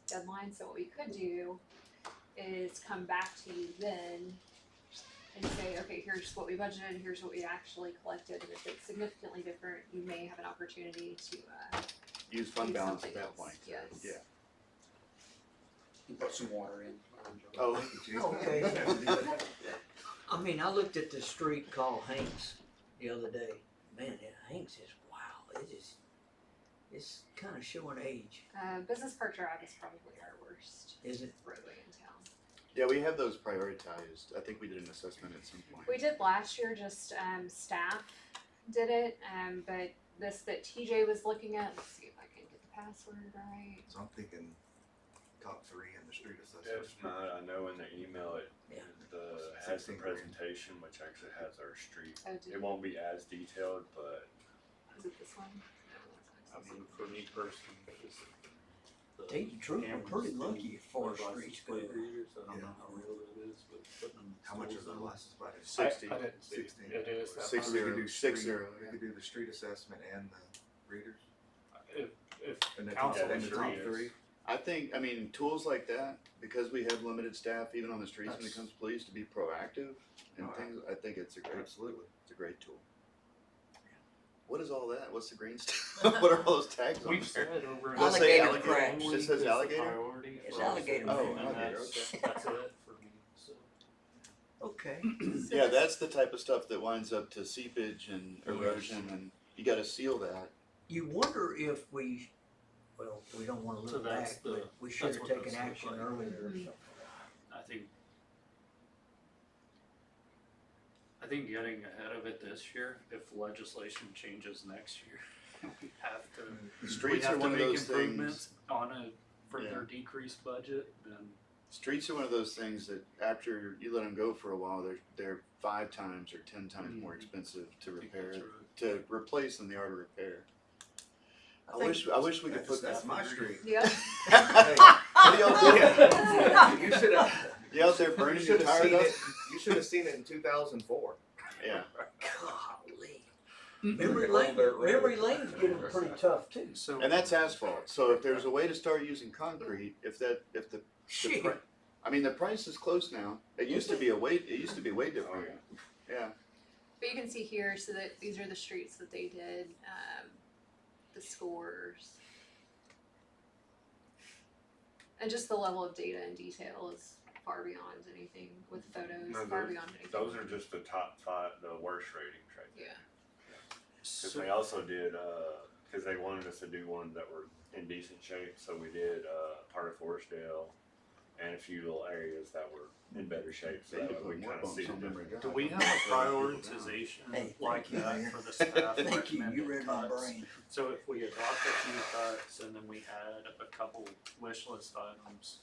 deadline. So what we could do is come back to you then and say, okay, here's what we budgeted, here's what we actually collected, and if it's significantly different, you may have an opportunity to Use fund Use balance something at that else, point. yes. Yeah. You put some water in. Oh, Okay. I mean, I looked at the street called Hanks the other day. Man, that Hanks is wow. It's kind of showing age. Business Park Drive is probably our worst Is it? roadway in town. yeah, we have those prioritized. I think we did an assessment at some point. We did last year, just staff did it, but this that TJ was looking at, let's see if I can get the password right. So I'm thinking top 3 in the street assessment. If not, I know in the email it Yeah. has the 16 grand. presentation, which actually has our street. Oh, did It won't be as detailed, but is it this one? I mean, for me personally, just the Tell you the truth, I'm pretty lucky as far as streets go. I don't Yeah. know how real that is, but putting them. How much is schools the in- license plate? 60. I didn't see. 16. It is that Six So much. we could do 6 street, 0. we could do the street assessment and the readers. If And the council top, and the top agrees. 3. I mean, tools like that, because we have limited staff, even on the streets when it That's- comes to police, to be proactive and Alright. things, I think it's a great, Absolutely. it's a great tool. What is all that? What's the green stuff? What are all those tags on We've there? said over. Does it say Alligator alligator? crabs. It says alligator? Priority It's for alligator us, Oh, and alligator, that's it for me, so. Okay. So Yeah, this- that's the type of stuff that winds up to seepage and erosion, and you gotta seal that. You wonder if we, well, we don't want to So look that's back, but we should that's have what taken those look action like. earlier or Mhm. something. I think getting ahead of it this year, if legislation changes next year, we have to. The We streets have are to one of make those improvements things, on a further Yeah. decreased budget, then streets are one of those things that after you let them go for a while, they're 5 times or 10 times more Mhm. expensive to I think repair, that's right. to replace than they are to repair. I think wish we could put that. That's my street. Yep. Hey, What are y'all doing? you should have. You out there burning You your should have tire seen it. dust? You should have seen it in 2004. Yeah. Golly. Memory Look at lane, Old Dirt Road. memory lane's getting pretty tough too. So. And that's asphalt. So if there's a way to start using concrete, if the Shit. pri- I mean, the price is close now. It used to be way different. Yeah. But you can see here, so that these are the streets that they did, the scores. And just the level of data and detail is far beyond anything with photos, No, far those- beyond anything. Those are just the top 5, the worst ratings right there. Yeah. Cause So, they also did, cause they wanted us to do ones that were in decent shape, so we did, part of Forestdale and a few little areas that were in better shape, so They need that to way put we more kinda bumps see the on Memory difference. do Drive. we have a prioritization Hey, like thank you, that Mayor. for the staff Thank you, you recommended read my cuts? brain. So if we adopt a few cuts and then we add a couple wish list items,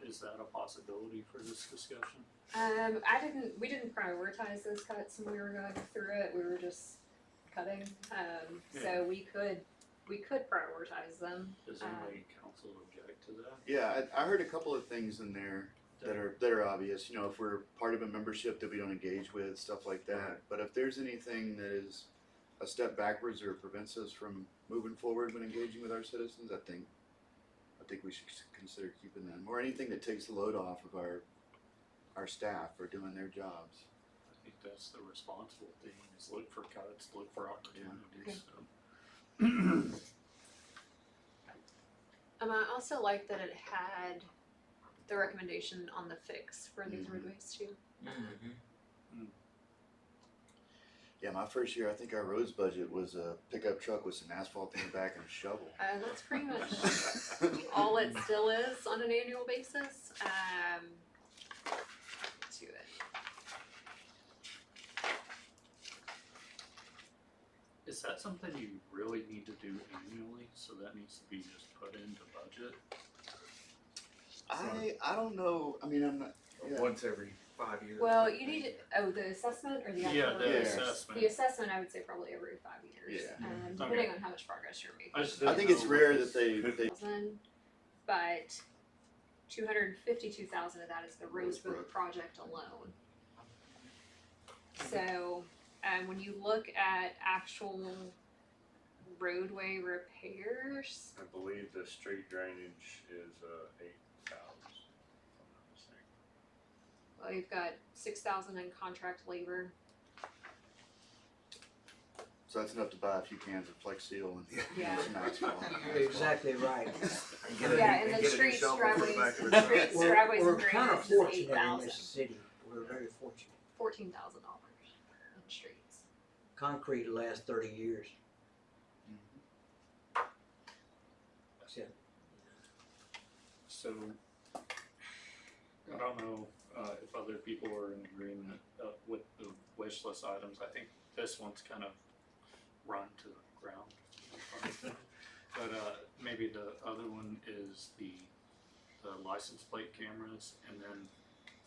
is that a possibility for this discussion? We didn't prioritize those cuts when we were going through it, we were just cutting, so we could prioritize them. Does anybody council object to that? Yeah, I heard a couple of things in there that are obvious. You know, if we're part of a membership that we don't engage with, stuff like that. But if there's anything that is a step backwards or prevents us from moving forward when engaging with our citizens, I think we should consider keeping them. Or anything that takes the load off of our staff for doing their jobs. I think that's the responsible thing, is look for cuts, look for opportunities, Okay. so. I also like that it had the recommendation on the fix for these roadways too. Yeah, my first year, I think our roads budget was a pickup truck with some asphalt in the back and a shovel. That's pretty much all it still is on an annual basis, to it. Is that something you really need to do annually, so that needs to be just put into budget? I don't know. I mean, I'm not. Yeah. Once every 5 years. Well, you need to, the assessment or the actual? Yeah, the Yeah. assessment. The assessment, I would say probably every 5 years. Yeah. Depending on how much progress you're making. I think it's rare that they. But 252,000 of that is the Rosebud project alone. So, when you look at actual roadway repairs, I believe the street drainage is, 8,000, if I'm not mistaken. well, you've got 6,000 in contract labor. So that's enough to buy a few cans of Flex Seal and Yeah. some asphalt. You're exactly right. Yeah, and the streets, driveways, streets, driveways We're and kind of drainage is fortunate in 8,000. this city. We're very fortunate. $14,000 in streets. Concrete lasts 30 years. That's it. So, I don't know, if other people are in agreement, with the wish list items. I think this one's kind of run to the ground. But, maybe the other one is the license plate cameras, and then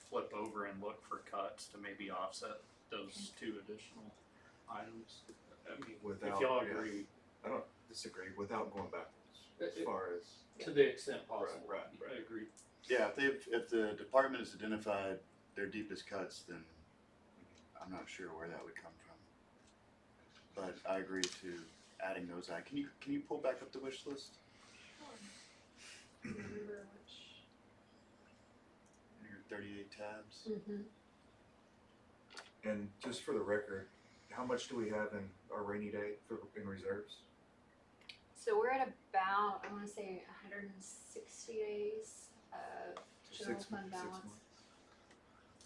flip over and look for cuts to maybe offset those 2 additional items. I mean, if Without- y'all yeah. agree, I don't disagree, without going backwards, as far as. to the extent possible, Right, I agree. Yeah, if the department has identified their deepest cuts, then I'm not sure where that would come from. But I agree to adding those. Can you pull back up the wish list? Remember which? Your 38 tabs. Mm-hmm. And just for the record, how much do we have in our rainy day in reserves? So we're at about, I wanna say 160 days of general fund balance. months.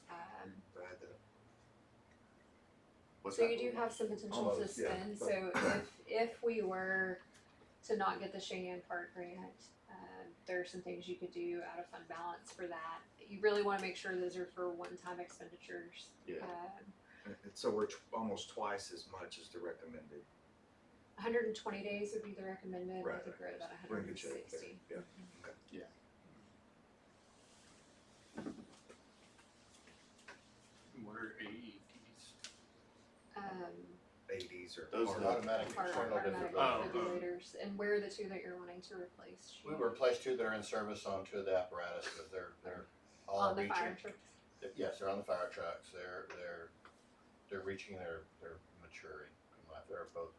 I had that. What's So that? you do have some potential to Almost, yeah. spend, so if we were to not get the Cheyenne Park grant, there are some things you could do out of fund balance for that. You really wanna make sure those are for one-time expenditures. Yeah. And so we're almost twice as much as the recommended. 120 days would be the recommended, I Right, think we're at about We're in good shape 160. there, yeah. What are AEDs? ADs or. Those hard- are Automatic Our internal automatic defibrillator. defibrillators, and where are the 2 that you're wanting to replace? We replaced 2 that are in service on 2 of the apparatus, because they're all On the reaching. fire trucks. Yes, they're on the fire trucks, they're reaching their maturing in life, they're both,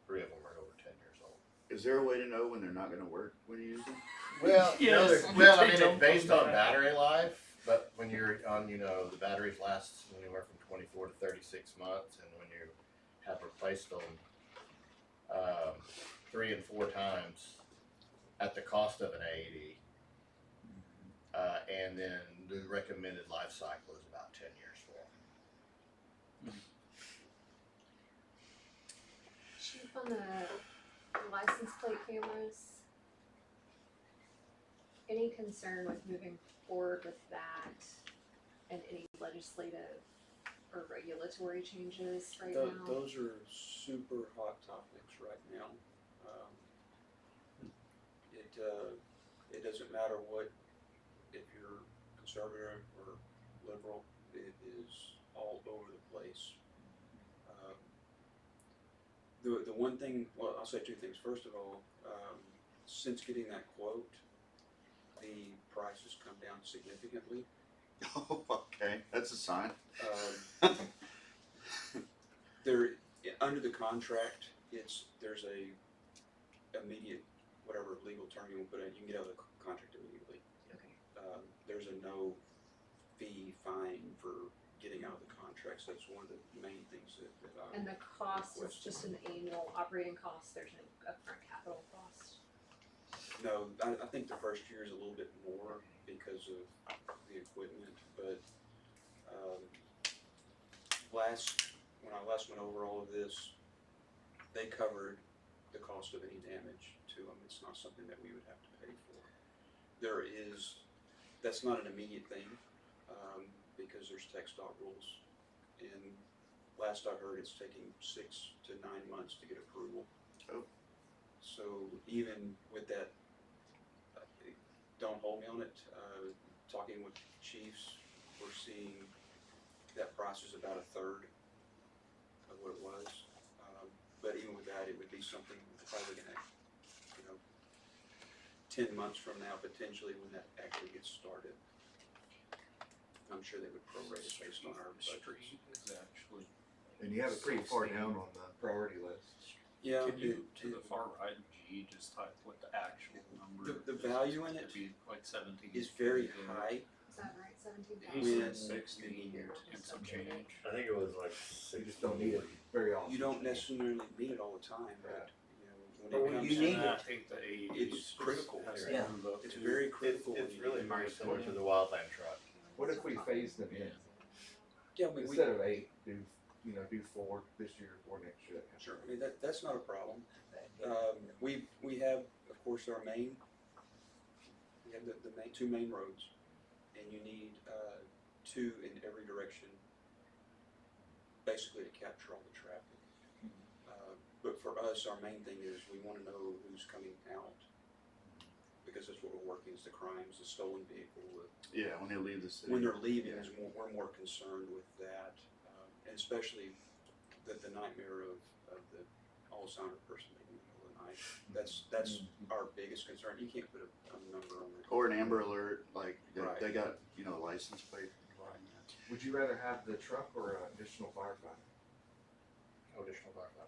3 of them are over 10 years old. Is there a way to know when they're not gonna work when you use them? Well, Yes. well, I They mean, don't it's based come on back. battery life, but when you're on, the batteries last anywhere from 24 to 36 months, and when you have replaced them 3 and 4 times at the cost of an 80, and then the recommended life cycle is about 10 years for them. Chief, on the license plate cameras, any concern with moving forward with that and any legislative or regulatory changes right now? Those are super hot topics right now. It doesn't matter if you're conservative or liberal, it is all over the place. The one thing, well, I'll say two things. First of all, since getting that quote, the price has come down significantly. Oh, okay, that's a sign. There, under the contract, there's a immediate, whatever legal term you want to put in, you can get out of the contract immediately. Okay. There's a no fee fine for getting out of the contract, so that's one of the main things that And the cost is just an annual operating cost, there's no upfront capital cost? No, I think the first year is a little bit more because of the equipment, but when I last went over all of this, they covered the cost of any damage to them. It's not something that we would have to pay for. That's not an immediate thing, because there's text dot rules, and last I heard, it's taking 6 to 9 months to get approval. Oh. So even with that, don't hold me on it. Talking with chiefs, we're seeing that price is about a third of what it was. But even with that, it would be something probably gonna, 10 months from now, potentially, when that actually gets started. I'm sure they would prorate it based on our budgets. Is actually. And you have it pretty far down on the priority list. Yeah. Can you, to the far right, G, just type what the actual number The value in it It'd be like 17. is very high. Is that right, 17,000? He When- said 60 and some change. I think it was like You just don't need it very often. You don't necessarily need it all the time, but, But when it when comes you need to And I it. think the 80 It's critical. Yeah. it's very critical. It's when really you- very similar to the wildland truck. What if we phase them in? Yeah, we Instead of 8, do 4 this year, 4 next year. that kind of sure. thing. I mean, that's not a problem. We have, of course, our main. We have the main 2 main roads, and you need 2 in every direction, basically to capture all the traffic. But for us, our main thing is we want to know who's coming out, because that's what we're working, is the crimes, the stolen vehicle, Yeah, when they leave the city. when they're leaving, we're more concerned with that, and especially the nightmare of the Alzheimer person in the middle of the night. That's our biggest concern. You can't put a number on it. Or an Amber Alert, like Right. they got a license plate. Would you rather have the truck or an additional firefighter? Additional firefighter.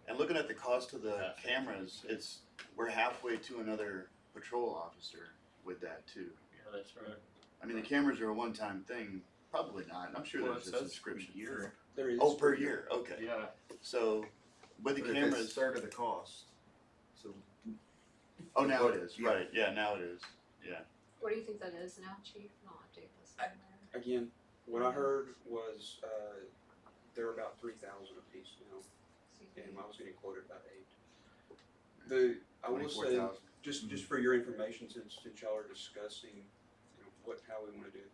And looking at the cost of the cameras, we're halfway to another patrol officer with that too. Yeah, that's right. I mean, the cameras are a one-time thing. Probably not. I'm sure Well, there's it a says subscription per year. There is. Oh, per year. Okay. Yeah, So with the But if it's cameras. a third of the cost, so Oh, now it is. Yeah. Right. Yeah, now it is. Yeah. What do you think that is now, chief? And I'll update this somewhere. Again, what I heard was they're about 3,000 a piece now, and I was getting quoted about 8. I will say, 24,000. just for your information, since y'all are discussing, how we want to do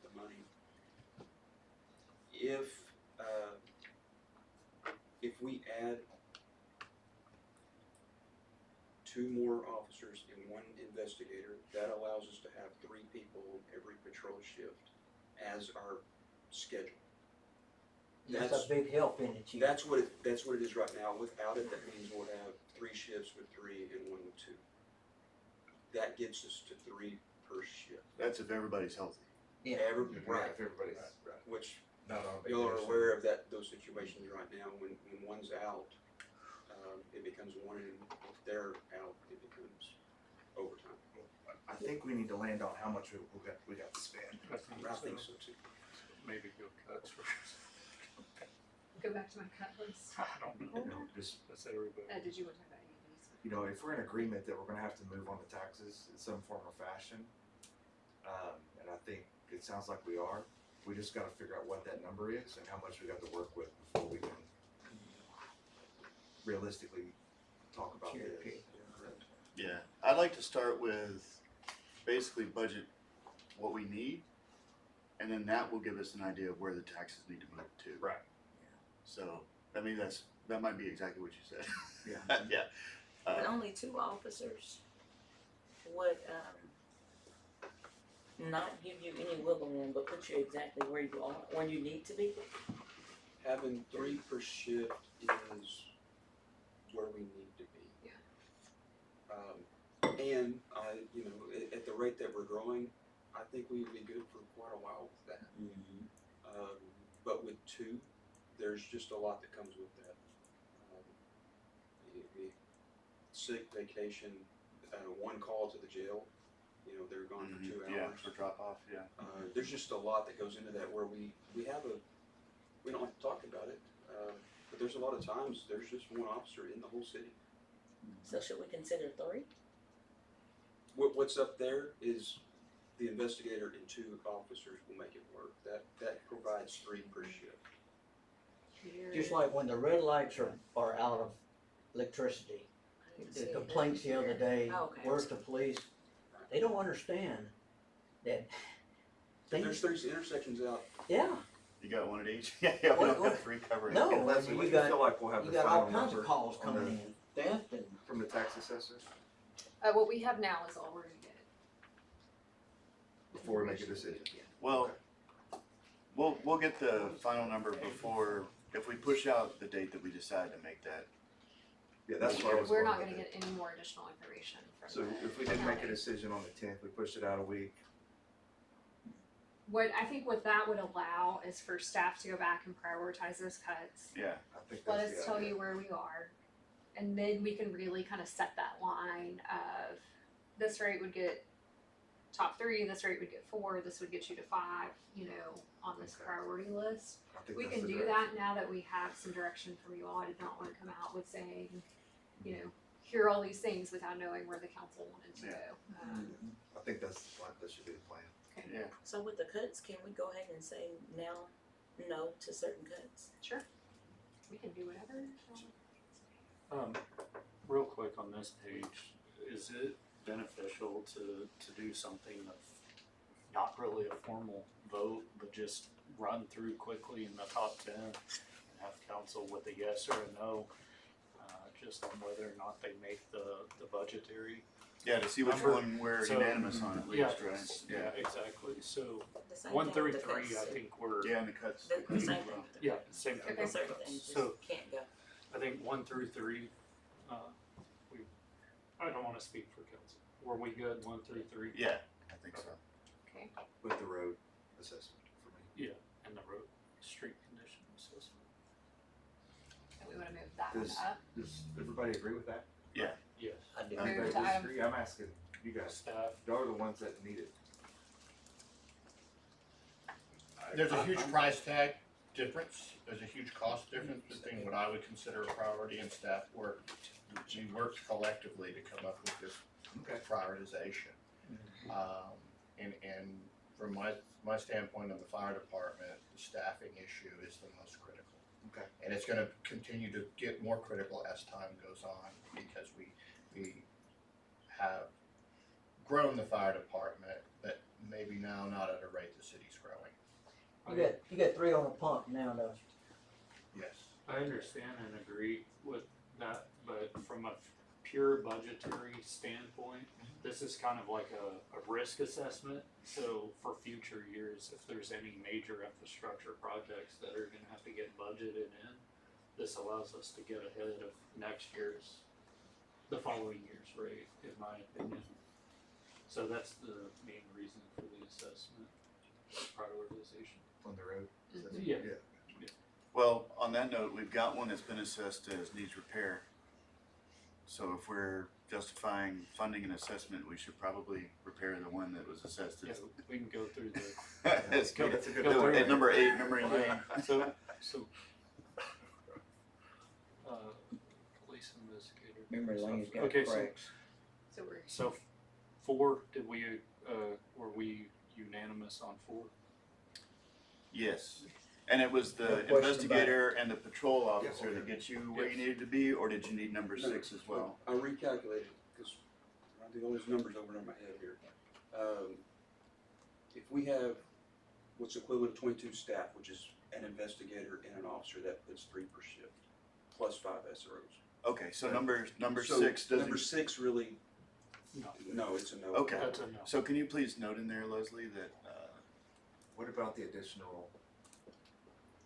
the money. If we add 2 more officers and 1 investigator, that allows us to have 3 people every patrol shift as our schedule. That's a big help in it, chief. That's what it is right now. Without it, that means we'll have 3 shifts with 3 and 1 with 2. That gets us to 3 per shift. That's if everybody's healthy. Yeah. Right. if everybody's Which not on y'all are vacation. aware of those situations right now. When one's out, it becomes one, and if they're out, it becomes overtime. I think we need to land on how much we got to spend. I think so too. Maybe go cuts first. Go back to my cut list. I don't know. You know, just, That's everybody. Did you want to talk about ADs? you know, if we're in agreement that we're gonna have to move on the taxes in some form or fashion, and I think it sounds like we are, we just gotta figure out what that number is and how much we got to work with before we can realistically talk about Cherry this. pick. Yeah, I'd like to start with basically budget what we need, and then that will give us an idea of where the taxes need to move to. Right. So, I mean, that might be exactly what you said. Yeah. Yeah. But only 2 officers would, not give you any wiggle room, but put you exactly where you are, where you need to be. Having 3 per shift is where we need to be. Yeah. And you know, at the rate that we're growing, I think we would be good for quite a while with that. But with 2, there's just a lot that comes with that. Sick, vacation, 1 call to the jail, you know, they're gone for 2 Yeah, hours. for drop off, yeah. There's just a lot that goes into that where we don't have to talk about it, but there's a lot of times there's just 1 officer in the whole city. So should we consider 3? What's up there is the investigator and 2 officers will make it work. That provides 3 per shift. Just like when the red lights are out of electricity, the complaints the other day, Okay. where's the police? They don't understand that And there's things, 3 intersections out. yeah, You got 1 at each? Yeah, we don't have 3 covering. No. And Leslie, you when do got- you feel like we'll have you the got all final kinds of number calls on coming the- in, theft and, from the tax assessor What we have now is all we're gonna get. before we make a decision? Well, we'll get the final number before, if we push out the date that we decide to make that. Yeah, that's what I was We're going not with gonna it. get any more additional information from So the if we didn't make a county. decision on the 10th, we pushed it out a week. What I think what that would allow is for staff to go back and prioritize those cuts. Yeah, I think Let that's us the tell idea. you where we are, and then we can really kind of set that line of this rate would get top 3, this rate would get 4, this would get you to 5, you know, on this Okay. priority list. I think We that's can the do direction. that now that we have some direction from you all. I did not want to come out with saying, you know, here are all these things without knowing where the council wanted to Yeah. go. I think that should be the plan. yeah. So with the cuts, can we go ahead and say now no to certain cuts? Sure, we can do whatever. Real quick on this page, is it beneficial to do something of not really a formal vote, but just run through quickly in the top 10 and have council with a yes or a no, just on whether or not they make the budgetary? Yeah, to see which Number- one we're so- unanimous on at least, right? Yeah, exactly, so The same 1 thing through with the 3, I cuts. think we're, Yeah, and the cuts. The same thing. yeah, same thing Okay, with certain cuts. things So just can't go. I think 1 through 3, I don't wanna speak for council. Were we good, 1 through 3? Yeah, I think so. Okay, With the road assessment for me. Yeah, and the road, street condition assessment. and we want to move that one Does, up. does everybody agree with that? Yes. I do. Move Anybody to item- disagree? I'm asking you guys. Staff, Y'all are the ones that need it. There's a huge price tag difference, there's a huge cost difference between what I would consider a priority and staff work. We worked collectively to come up with this Okay. prioritization. And from my standpoint of the fire department, the staffing issue is the most critical. Okay. And it's gonna continue to get more critical as time goes on, because we have grown the fire department, but maybe now not at a rate the city's growing. You got 3 on a pump now, don't you? Yes. I understand and agree with that, but from a pure budgetary standpoint, this is kind of like a risk assessment. So for future years, if there's any major infrastructure projects that are gonna have to get budgeted in, this allows us to get ahead of next year's, the following year's rate, in my opinion. So that's the main reason for the assessment, prioritization. On the road. Yeah. Well, on that note, we've got one that's been assessed as needs repair, So if we're justifying funding and assessment, we should probably repair the one that was assessed Yeah, as. we can go through the, That's good. That's a good Go through At it. number 8, number 9. so, police investigator. Memory lane's got Okay, so- cracks. So we're, So 4, did we, were we unanimous on 4? Yes. And it was No the question about investigator and the patrol officer that gets you where you Yes. needed to be, or did you need number 6 as well? I recalculated, because I do all these numbers over in my head here. If we have what's equivalent to 22 staff, which is an investigator and an officer, that puts 3 per shift, plus 5 SROs. Okay, so number So 6 doesn't. Number 6 really, No. no, it's a no. Okay. That's a no. So can you please note in there, Leslie, that What about the additional,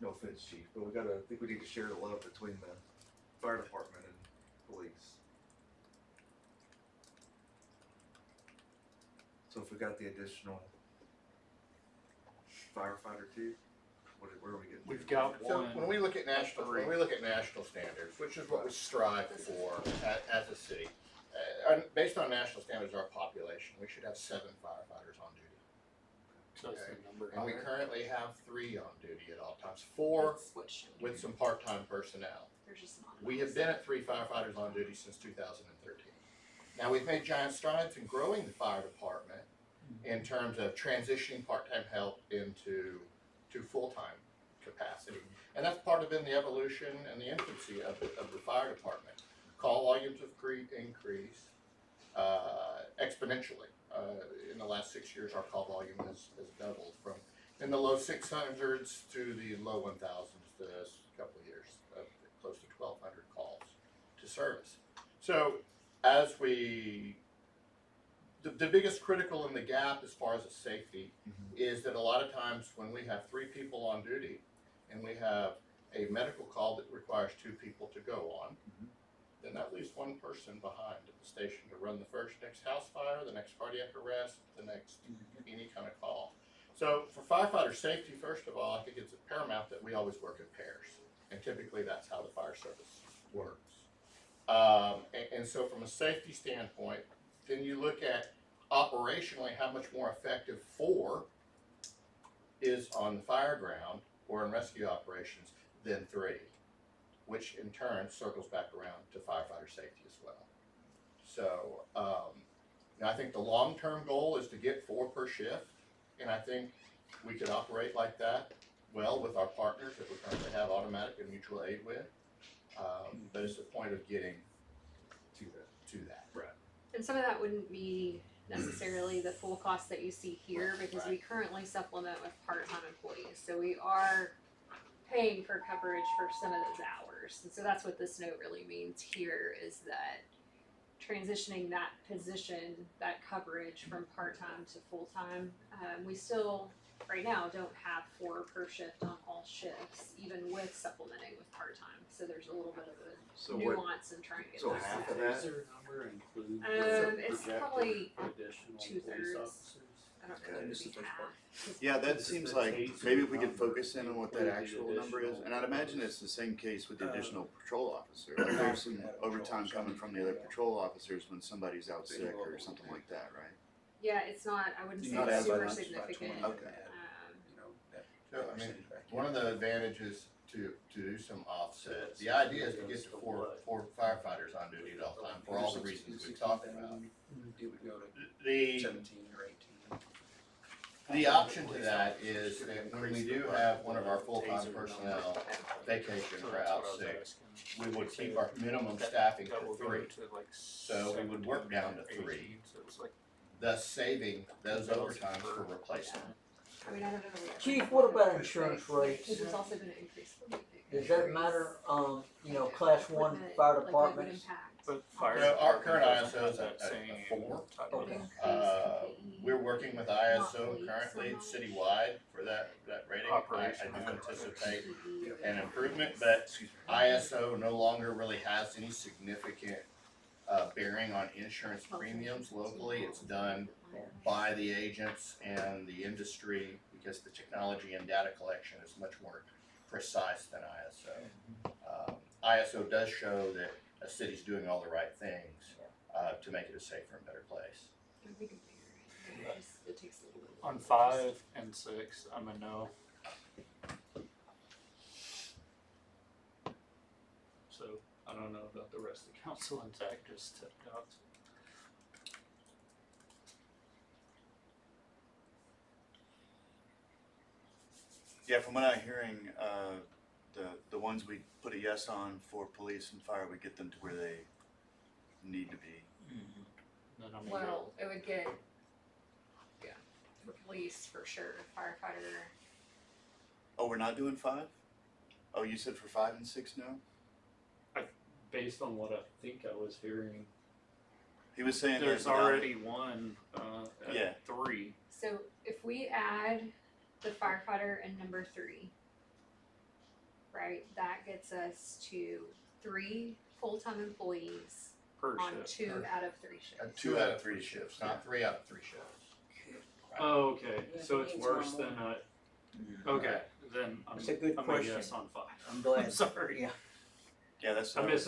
no offense, chief, but I think we need to share the love between the fire department and police. So if we got the additional firefighter too, where are we getting? We've got So one. when we look at national standards, which is what we strive for as a city, based on national standards, our population, we should have 7 firefighters on duty. So that's the number And we higher. currently have 3 on duty at all times, 4 that's what's shown with here. some part-time personnel. There's just not. We have been at 3 firefighters on duty since 2013. Now, we've made giant strides in growing the fire department in terms of transitioning part-time help into full-time capacity. And that's part of the evolution and the infancy of the fire department. Call volumes have increased exponentially. In the last 6 years, our call volume has doubled from in the low 600s to the low 1000s this couple of years, close to 1,200 calls to service. So as the biggest critical in the gap as far as the safety is that a lot of times when we have 3 people on duty and we have a medical call that requires 2 people to go on, then that leaves 1 person behind at the station to run the next house fire, the next cardiac arrest, the next any kind of call. So for firefighter safety, first of all, I think it's paramount that we always work in pairs, and typically that's how the fire service works. And so from a safety standpoint, then you look at operationally how much more effective 4 is on the fire ground or in rescue operations than 3, which in turn circles back around to firefighter safety as well. So I think the long-term goal is to get 4 per shift, and I think we could operate like that well with our partners that we currently have automatic and mutual aid with. But it's the point of getting to that. Right. And some of that wouldn't be necessarily the full cost that you see here, because we currently supplement with part-time employees. So we are paying for coverage for some of those hours. And so that's what this note really means here, is that transitioning that position, that coverage from part-time to full-time, we still right now don't have 4 per shift on all shifts, even with supplementing with part-time. So there's a little bit of a So what, nuance in trying to get so those half two. of that? Is there a number include It's probably additional police 2/3. officers? I don't know, This is maybe the first part. half. Yeah, that seems like maybe if we could focus in on what that actual number is, and I'd imagine it's the same case with the additional patrol officer. Like there's some overtime coming from the other patrol officers when somebody's out sick or something like that, right? Yeah, it's not, I wouldn't say Not it's as super much, significant. Okay. So, I mean, one of the advantages to do some offset, the idea is to get to 4 firefighters on duty at all time for all the reasons we talked about. It would go to The 17 or 18. The option to that is that when we do have one of our full-time personnel vacation So or that's out what I was sick, asking. we would keep our minimum staffing That to would go 3, to like So we would work down to 17, 3. 18, so it's like thus saving those overtimes for replacement. I mean, I don't know. what- Chief, what about insurance rates? Which is also gonna increase. Does that matter, class 1 fire departments? But fire. Well, our current department ISO is doesn't have at that same 4. type of- Okay. We're working with ISO currently citywide for that rating. I do anticipate an improvement, but ISO no longer really has any significant bearing on insurance premiums locally. It's done by the agents and the industry because the technology and data collection is much more precise than ISO. ISO does show that a city's doing all the right things, to make it a safer and better place. We can figure it. It takes a little bit. On 5 and 6, I'm a no. So I don't know about the rest of the council, and Zach just stepped out. Yeah, from what I'm hearing, the ones we put a yes on for police and fire, we get them to where they need to be. Then I'm a Well, it would get, yeah, for police for sure, firefighter. Oh, we're not doing 5? Oh, you said for 5 and 6 now? based on what I think I was hearing. He was saying There's that already one Yeah. at 3. So if we add the firefighter and number 3, right, that gets us to 3 full-time employees Per on shift. 2 out of 3 shifts. 2 out of 3 shifts. Not 3 out of 3 shifts. Oh, okay. Yeah, So he it's needs worse one than more. okay. Then I'm, It's a good I'm question. a yes on 5. I'm glad. I'm sorry. Yeah. Yeah, that's I what I was-